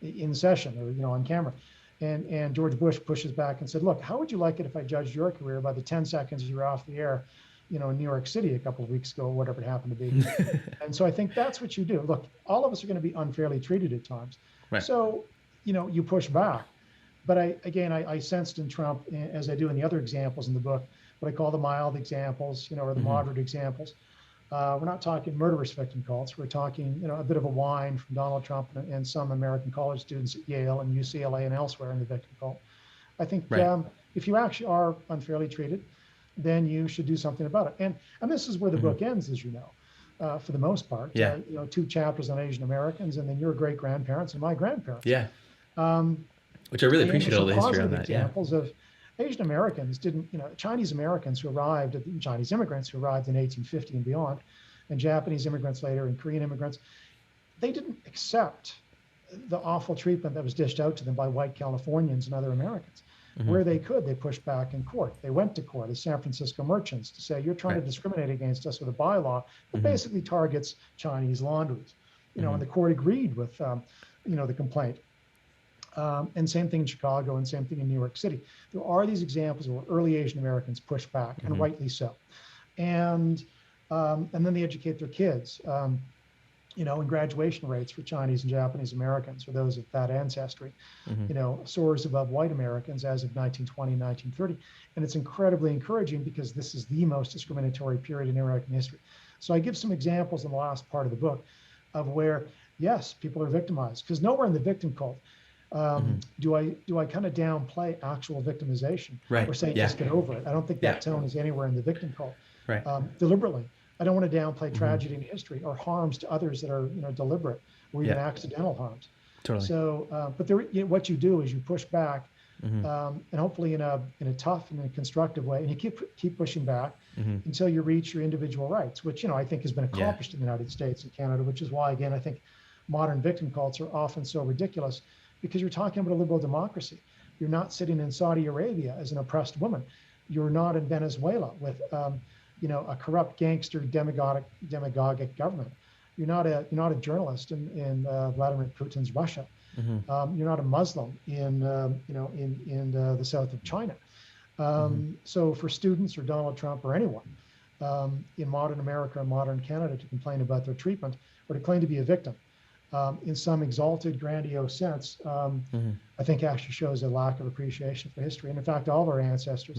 Speaker 2: in session or, on camera. And George Bush pushes back and said, "Look, how would you like it if I judged your career by the 10 seconds you were off the air, in New York City a couple of weeks ago, whatever it happened to be?" And so I think that's what you do. Look, all of us are going to be unfairly treated at times. Right. So, you push back. But I sensed in Trump, as I do in the other examples in the book, what I call the mild examples, or the moderate examples. We're not talking murderous victim cults. We're talking, a bit of a whine from Donald Trump and some American college students at Yale and UCLA and elsewhere in the victim cult. I think if you actually are unfairly treated, then you should do something about it. And this is where the book ends, as you know, for the most part.
Speaker 1: Yeah.
Speaker 2: 2 chapters on Asian Americans, and then your great grandparents and my grandparents.
Speaker 1: Yeah. Which I really appreciate all the history on that.
Speaker 2: Examples of Asian Americans Chinese Americans who arrived, Chinese immigrants who arrived in 1850 and beyond, and Japanese immigrants later, and Korean immigrants, they didn't accept the awful treatment that was dished out to them by white Californians and other Americans. Where they could, they pushed back in court. They went to court as San Francisco merchants to say, "You're trying to discriminate against us with a bylaw that basically targets Chinese laundries." And the court agreed with, the complaint. And same thing in Chicago and same thing in New York City. There are these examples where early Asian Americans push back, and rightly so. And then they educate their kids, and graduation rates for Chinese and Japanese Americans, or those of that ancestry, soars above white Americans as of 1920, 1930. And it's incredibly encouraging because this is the most discriminatory period in American history. So I give some examples in the last part of the book of where, yes, people are victimized, because nowhere in the victim cult do I kind of downplay actual victimization or say just get over it. I don't think that tone is anywhere in the victim cult. Deliberately, I don't want to downplay tragedy in history or harms to others that are deliberate or even accidental harms.
Speaker 1: Totally.
Speaker 2: So, but what you do is you push back, and hopefully in a tough and a constructive way, and you keep pushing back until you reach your individual rights, which I think has been accomplished in the United States and Canada, which is why again I think modern victim cults are often so ridiculous. Because you're talking about a liberal democracy. You're not sitting in Saudi Arabia as an oppressed woman. You're not in Venezuela with, a corrupt gangster demagogic government. You're not a journalist in Vladimir Putin's Russia. You're not a Muslim in the south of China. So for students or Donald Trump or anyone in modern America or modern Canada to complain about their treatment or to claim to be a victim, in some exalted, grandiose sense, I think actually shows a lack of appreciation for history. And in fact, all of our ancestors,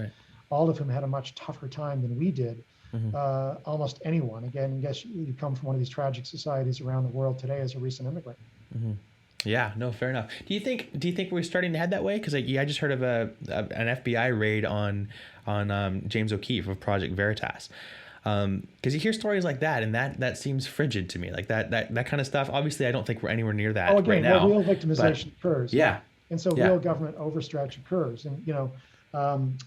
Speaker 2: all of whom had a much tougher time than we did, almost anyone. Again, I guess you come from one of these tragic societies around the world today as a recent immigrant.
Speaker 1: Yeah, no, fair enough. Do you think we're starting to head that way? Because I just heard of an FBI raid on James O'Keefe of Project Veritas. Because you hear stories like that, and that seems frigid to me. Like that kind of stuff. Obviously, I don't think we're anywhere near that right now.
Speaker 2: Real victimization occurs.
Speaker 1: Yeah.
Speaker 2: And so real government overstretch occurs. And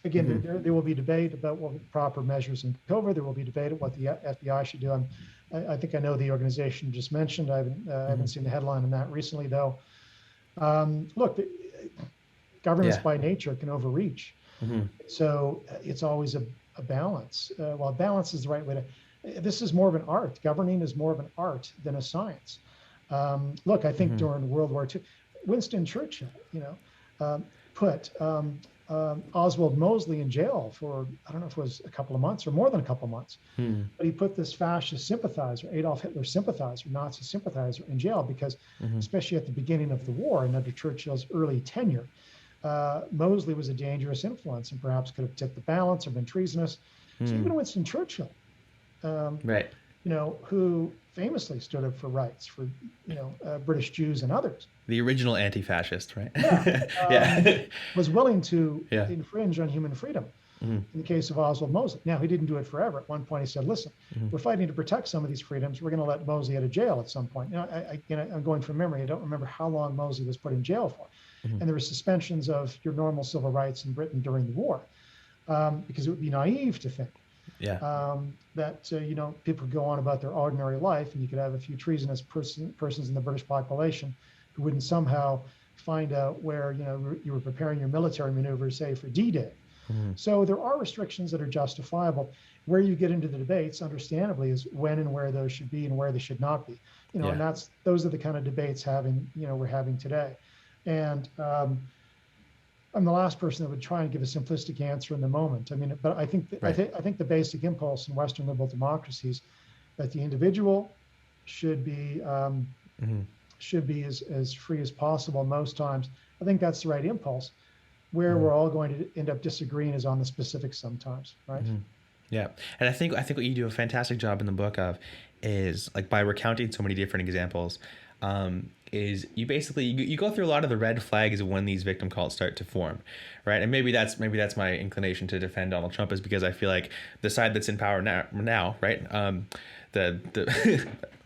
Speaker 2: again, there will be debate about what proper measures in COVID. There will be debate about what the FBI should do. I think I know the organization you just mentioned. I haven't seen the headline on that recently, though. Look, governments by nature can overreach. So it's always a balance. Well, balance is the right way to. This is more of an art. Governing is more of an art than a science. Look, I think during World War II, Winston Churchill, put Oswald Mosley in jail for, I don't know if it was a couple of months or more than a couple of months, but he put this fascist sympathizer, Adolf Hitler sympathizer, Nazi sympathizer in jail because, especially at the beginning of the war and under Churchill's early tenure, Mosley was a dangerous influence and perhaps could have tipped the balance or been treasonous. So even Winston Churchill, who famously stood up for rights for, British Jews and others.
Speaker 1: The original anti-fascist, right?
Speaker 2: Was willing to infringe on human freedom. in the case of Oswald Mosley. Now, he didn't do it forever. At one point, he said, listen, we're fighting to protect some of these freedoms. We're going to let Mosley out of jail at some point. I'm going from memory. I don't remember how long Mosley was put in jail for. And there were suspensions of your normal civil rights in Britain during the war, because it would be naive to think that people go on about their ordinary life, and you could have a few treasonous persons in the British population who wouldn't somehow find out where you were preparing your military maneuvers, say for D-Day. So there are restrictions that are justifiable. Where you get into the debates, understandably, is when and where those should be and where they should not be. And those are the kind of debates we're having today. And I'm the last person that would try and give a simplistic answer in the moment. I mean, but I think I think the basic impulse in Western liberal democracies that the individual should be as free as possible most times. I think that's the right impulse. Where we're all going to end up disagreeing is on the specifics sometimes, right?
Speaker 1: Yeah, and I think what you do a fantastic job in the book of is, like, by recounting so many different examples, is you basically you go through a lot of the red flags of when these victim cults start to form, right? And maybe that's my inclination to defend Donald Trump, is because I feel like the side that's in power now, right?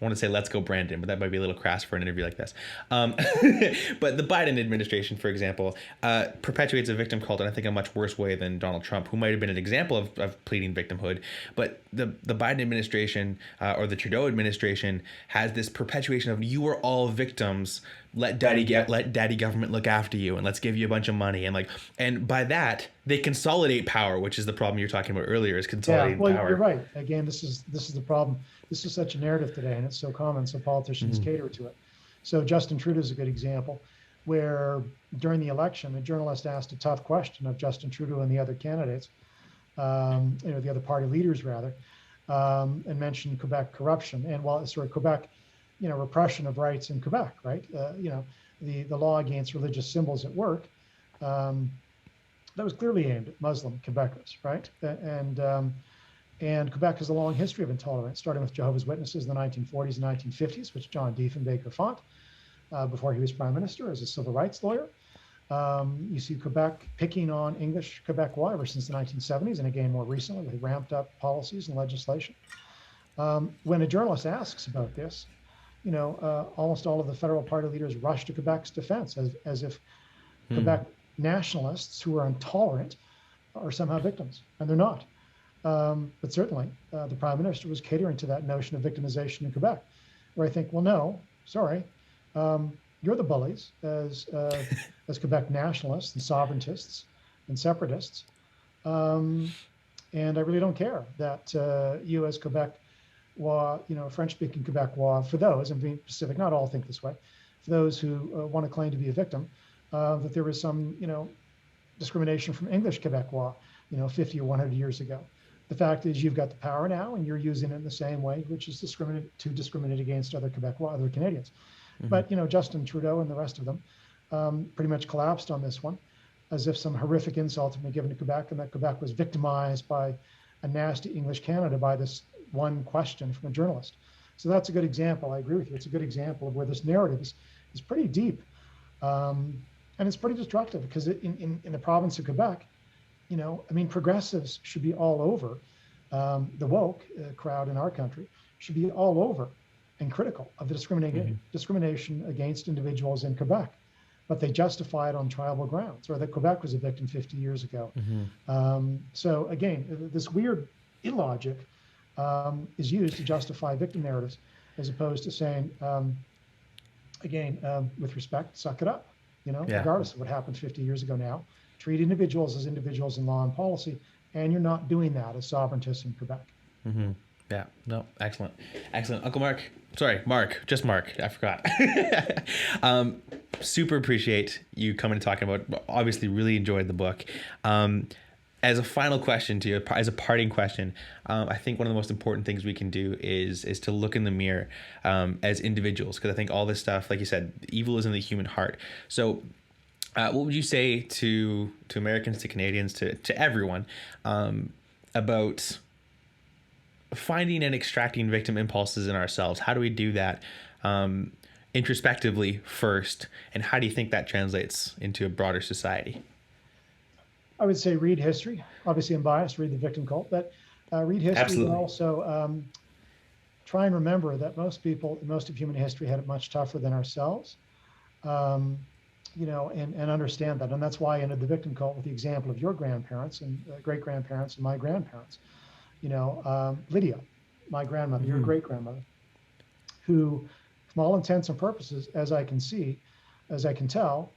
Speaker 1: I want to say let's go Brandon, but that might be a little crass for an interview like this. But the Biden administration, for example, perpetuates a victim cult in, I think, a much worse way than Donald Trump, who might have been an example of pleading victimhood. But the Biden administration or the Trudeau administration has this perpetuation of, you are all victims. Let daddy government look after you, and let's give you a bunch of money, and by that they consolidate power, which is the problem you're talking about earlier, is consolidating power.
Speaker 2: You're right. Again, this is the problem. This is such a narrative today, and it's so common, so politicians cater to it. So Justin Trudeau is a good example, where during the election, a journalist asked a tough question of Justin Trudeau and the other candidates, the other party leaders rather, and mentioned Quebec corruption, and Quebec, repression of rights in Quebec, right? The law against religious symbols at work, that was clearly aimed at Muslim Quebecers, right? And Quebec has a long history of intolerance, starting with Jehovah's Witnesses in the 1940s and 1950s, which John Diefenbaker fought before he was prime minister as a civil rights lawyer. You see Quebec picking on English Quebecois ever since the 1970s, and again more recently with ramped up policies and legislation. When a journalist asks about this, almost all of the federal party leaders rush to Quebec's defense as if Quebec nationalists who are intolerant are somehow victims, and they're not. But certainly the prime minister was catering to that notion of victimization in Quebec, where I think, well, no, sorry, you're the bullies as Quebec nationalists and sovereigntists and separatists, and I really don't care that you as Quebec, French-speaking Quebecois, for those, and being specific, not all think this way, for those who want to claim to be a victim, that there was some, discrimination from English Quebecois, 50 or 100 years ago. The fact is, you've got the power now, and you're using it in the same way, which is to discriminate against other Quebecois, other Canadians. But Justin Trudeau and the rest of them pretty much collapsed on this one, as if some horrific insult had been given to Quebec, and that Quebec was victimized by a nasty English Canada by this one question from a journalist. So that's a good example. I agree with you. It's a good example of where this narrative is pretty deep, and it's pretty destructive, because in the province of Quebec, progressives should be all over. The woke crowd in our country should be all over and critical of the discrimination against individuals in Quebec, but they justify it on tribal grounds, or that Quebec was a victim 50 years ago. So again, this weird illogic is used to justify victim narratives, as opposed to saying, with respect, suck it up, regardless of what happened 50 years ago now. Treat individuals as individuals in law and policy, and you're not doing that as sovereigntists in Quebec.
Speaker 1: Yeah, no, excellent. Uncle Mark, just Mark, I forgot. Super appreciate you coming and talking about, obviously really enjoyed the book. As a final question to you, as a parting question, I think one of the most important things we can do is to look in the mirror as individuals, because I think all this stuff, like you said, evil is in the human heart. So what would you say to Americans, to Canadians, to everyone about finding and extracting victim impulses in ourselves? How do we do that introspectively first, and how do you think that translates into a broader society?
Speaker 2: I would say read history. Obviously, I'm biased. Read The Victim Cult, but read history, but
Speaker 1: Absolutely.
Speaker 2: also try and remember that most of human history had it much tougher than ourselves. Um, and understand that. And that's why I ended The Victim Cult with the example of your grandparents and great grandparents and my grandparents. Lydia, my grandmother, your great grandmother, who, from all intents and purposes, as I can tell,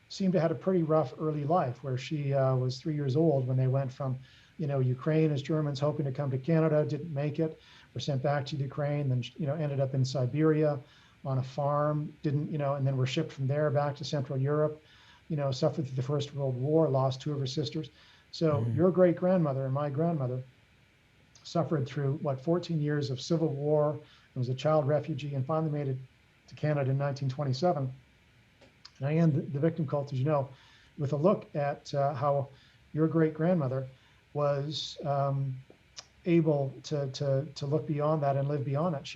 Speaker 2: seemed to have a pretty rough early life, where she was 3 years old when they went from, Ukraine as Germans hoping to come to Canada, didn't make it, were sent back to Ukraine, then, ended up in Siberia on a farm, didn't, and then were shipped from there back to Central Europe, suffered through the First World War, lost two of her sisters. So your great grandmother and my grandmother suffered through 14 years of civil war, and was a child refugee, and finally made it to Canada in 1927. And I end The Victim Cult, as you know, with a look at how your great grandmother was able to look beyond that and live beyond that.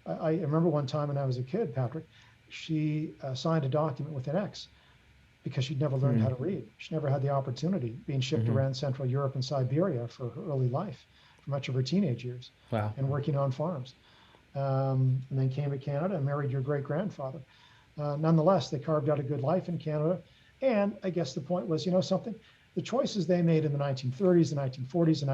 Speaker 2: I remember one time when I was a kid, Patrick, she signed a document with an X because she'd never learned how to read. She never had the opportunity, being shipped around Central Europe and Siberia for her early life, for much of her teenage years.
Speaker 1: Wow.
Speaker 2: And working on farms. And then came to Canada and married your great grandfather. Nonetheless, they carved out a good life in Canada. And I guess the point was, something, the choices they made in the 1930s, the 1940s, the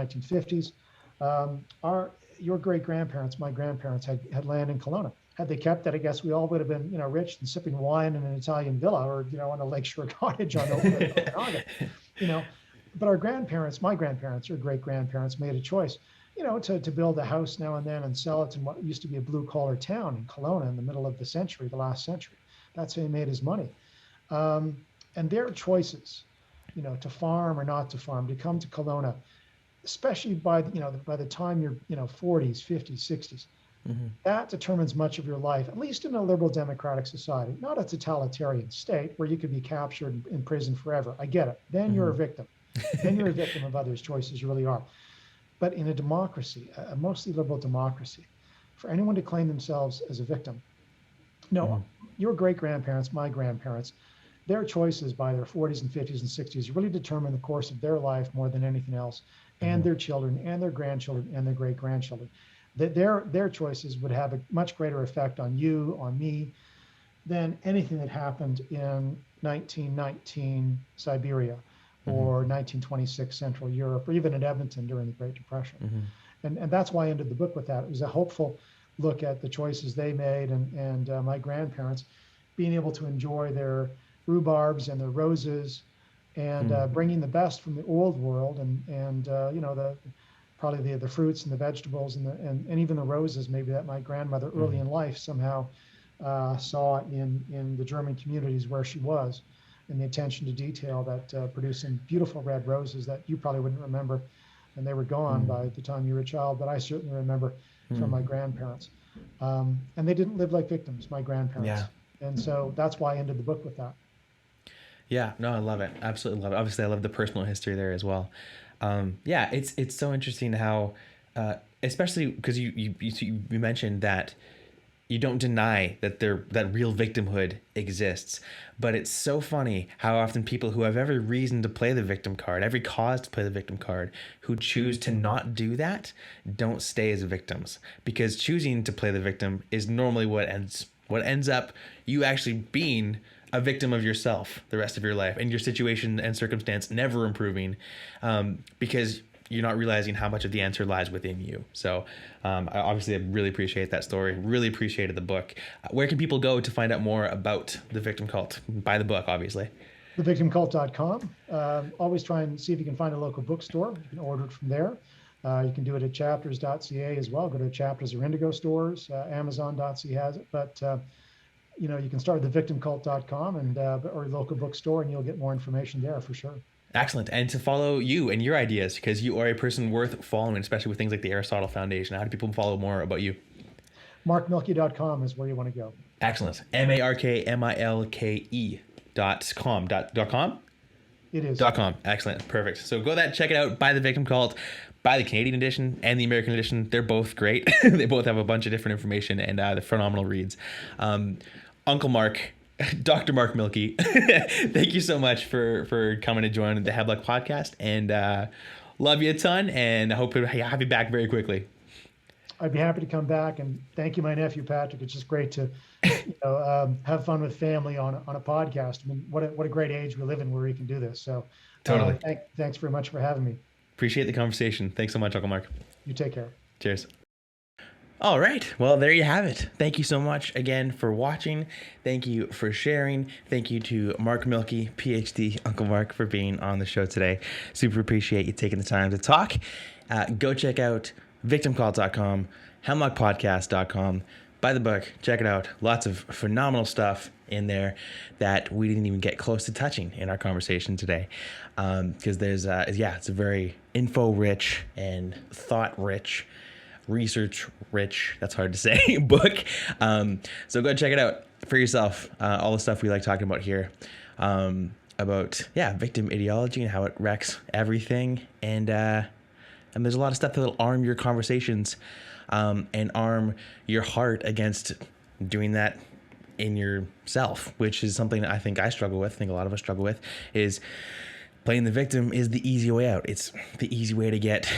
Speaker 2: 1950s, your great grandparents, my grandparents, had land in Kelowna. Had they kept that, I guess we all would have been, rich and sipping wine in an Italian villa, or, on a lakeshore cottage on Okanagan, But our grandparents, my grandparents or great grandparents, made a choice, to build a house now and then and sell it in what used to be a blue collar town in Kelowna in the middle of the last century. That's how he made his money. And their choices, to farm or not to farm, to come to Kelowna, especially by the time you're 40s, 50s, 60s, that determines much of your life, at least in a liberal democratic society, not a totalitarian state where you could be captured in prison forever. I get it. Then you're a victim. Then you're a victim of others' choices. You really are. But in a democracy, a mostly liberal democracy, for anyone to claim themselves as a victim, no, your great grandparents, my grandparents, their choices by their 40s and 50s and 60s really determine the course of their life more than anything else, and their children and their grandchildren and their great grandchildren. Their choices would have a much greater effect on you, on me, than anything that happened in 1919 Siberia or 1926 Central Europe, or even in Edmonton during the Great Depression. And that's why I ended the book with that. It was a hopeful look at the choices they made, and my grandparents being able to enjoy their rhubarbs and their roses, and bringing the best from the old world, and probably the fruits and the vegetables and even the roses, maybe, that my grandmother early in life somehow saw in the German communities where she was, and the attention to detail that producing beautiful red roses that you probably wouldn't remember, and they were gone by the time you were a child, but I certainly remember from my grandparents. And they didn't live like victims, my grandparents.
Speaker 1: Yeah.
Speaker 2: And so that's why I ended the book with that.
Speaker 1: Yeah, no, I love it. Absolutely love it. Obviously, I love the personal history there as well. Yeah, it's so interesting how, especially because you mentioned that you don't deny that that real victimhood exists, but it's so funny how often people who have every reason to play the victim card, every cause to play the victim card, who choose to not do that, don't stay as victims, because choosing to play the victim is normally what ends up you actually being a victim of yourself the rest of your life, and your situation and circumstance never improving, because you're not realizing how much of the answer lies within you. So I really appreciate that story. Really appreciated the book. Where can people go to find out more about The Victim Cult? Buy the book, obviously.
Speaker 2: thevictimcult.com. Always try and see if you can find a local bookstore. You can order it from there. You can do it at chapters.ca as well. Go to Chapters or Indigo stores. Amazon.ca has it. But you can start at thevictimcult.com or local bookstore, and you'll get more information there for sure.
Speaker 1: Excellent. And to follow you and your ideas, because you are a person worth following, especially with things like the Aristotle Foundation. How do people follow more about you?
Speaker 2: markmilke.com is where you want to go.
Speaker 1: Excellent. markmilke.com. .com?
Speaker 2: It is.
Speaker 1: .com. Excellent. Perfect. So go there, check it out. Buy The Victim Cult. Buy the Canadian edition and the American edition. They're both great. They both have a bunch of different information, and they're phenomenal reads. Uncle Mark, Dr. Mark Milke, thank you so much for coming to join the Hemlock podcast, and love you a ton, and I hope to have you back very quickly.
Speaker 2: I'd be happy to come back, and thank you, my nephew Patrick. It's just great to have fun with family on a podcast. I mean, what a great age we live in where we can do this. So
Speaker 1: totally.
Speaker 2: Thanks very much for having me.
Speaker 1: Appreciate the conversation. Thanks so much, Uncle Mark.
Speaker 2: You take care.
Speaker 1: Cheers. All right. Well, there you have it. Thank you so much again for watching. Thank you for sharing. Thank you to Mark Milke, Ph.D., Uncle Mark, for being on the show today. Super appreciate you taking the time to talk. Go check out victimcult.com, hemlockpodcast.com. Buy the book. Check it out. Lots of phenomenal stuff in there that we didn't even get close to touching in our conversation today. Because there's, it's a very info-rich and thought-rich, research-rich, that's hard to say, book. So go check it out for yourself. All the stuff we like talking about here. About, victim ideology and how it wrecks everything. And there's a lot of stuff that'll arm your conversations and arm your heart against doing that in yourself, which is something that I think I struggle with. I think a lot of us struggle with, is playing the victim is the easy way out. It's the easy way to get,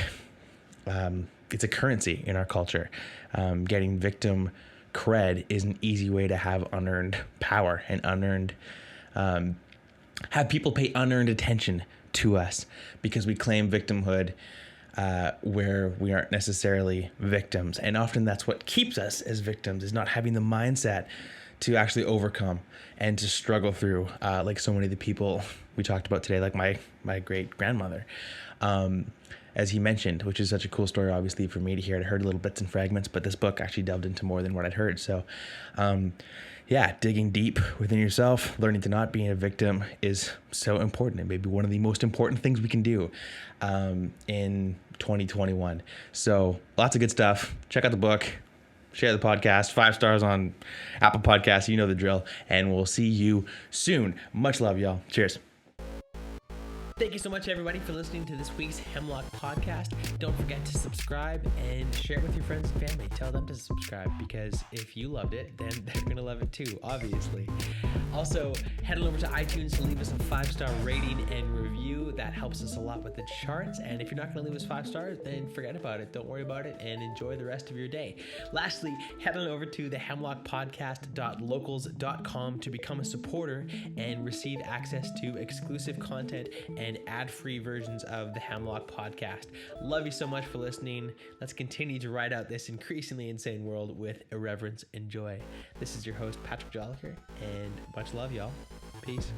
Speaker 1: it's a currency in our culture. Getting victim cred is an easy way to have unearned power and unearned, have people pay unearned attention to us because we claim victimhood where we aren't necessarily victims. And often that's what keeps us as victims, is not having the mindset to actually overcome and to struggle through, like so many of the people we talked about today, like my great grandmother, as he mentioned, which is such a cool story, obviously, for me to hear. I heard little bits and fragments, but this book actually delved into more than what I'd heard. So, digging deep within yourself, learning to not be a victim is so important. It may be one of the most important things we can do in 2021. So lots of good stuff. Check out the book, share the podcast, 5 stars on Apple Podcasts. You know the drill, and we'll see you soon. Much love, y'all. Cheers. Thank you so much, everybody, for listening to this week's Hemlock podcast. Don't forget to subscribe and share it with your friends and family. Tell them to subscribe, because if you loved it, then they're going to love it too, obviously. Also, head on over to iTunes to leave us a 5-star rating and review. That helps us a lot with the charts. And if you're not going to leave us 5 stars, then forget about it. Don't worry about it and enjoy the rest of your day. Lastly, head on over to the hemlockpodcast.locals.com to become a supporter and receive access to exclusive content and ad-free versions of the Hemlock podcast. Love you so much for listening. Let's continue to ride out this increasingly insane world with irreverence and joy. This is your host, Patrick Jolliker, and much love, y'all. Peace.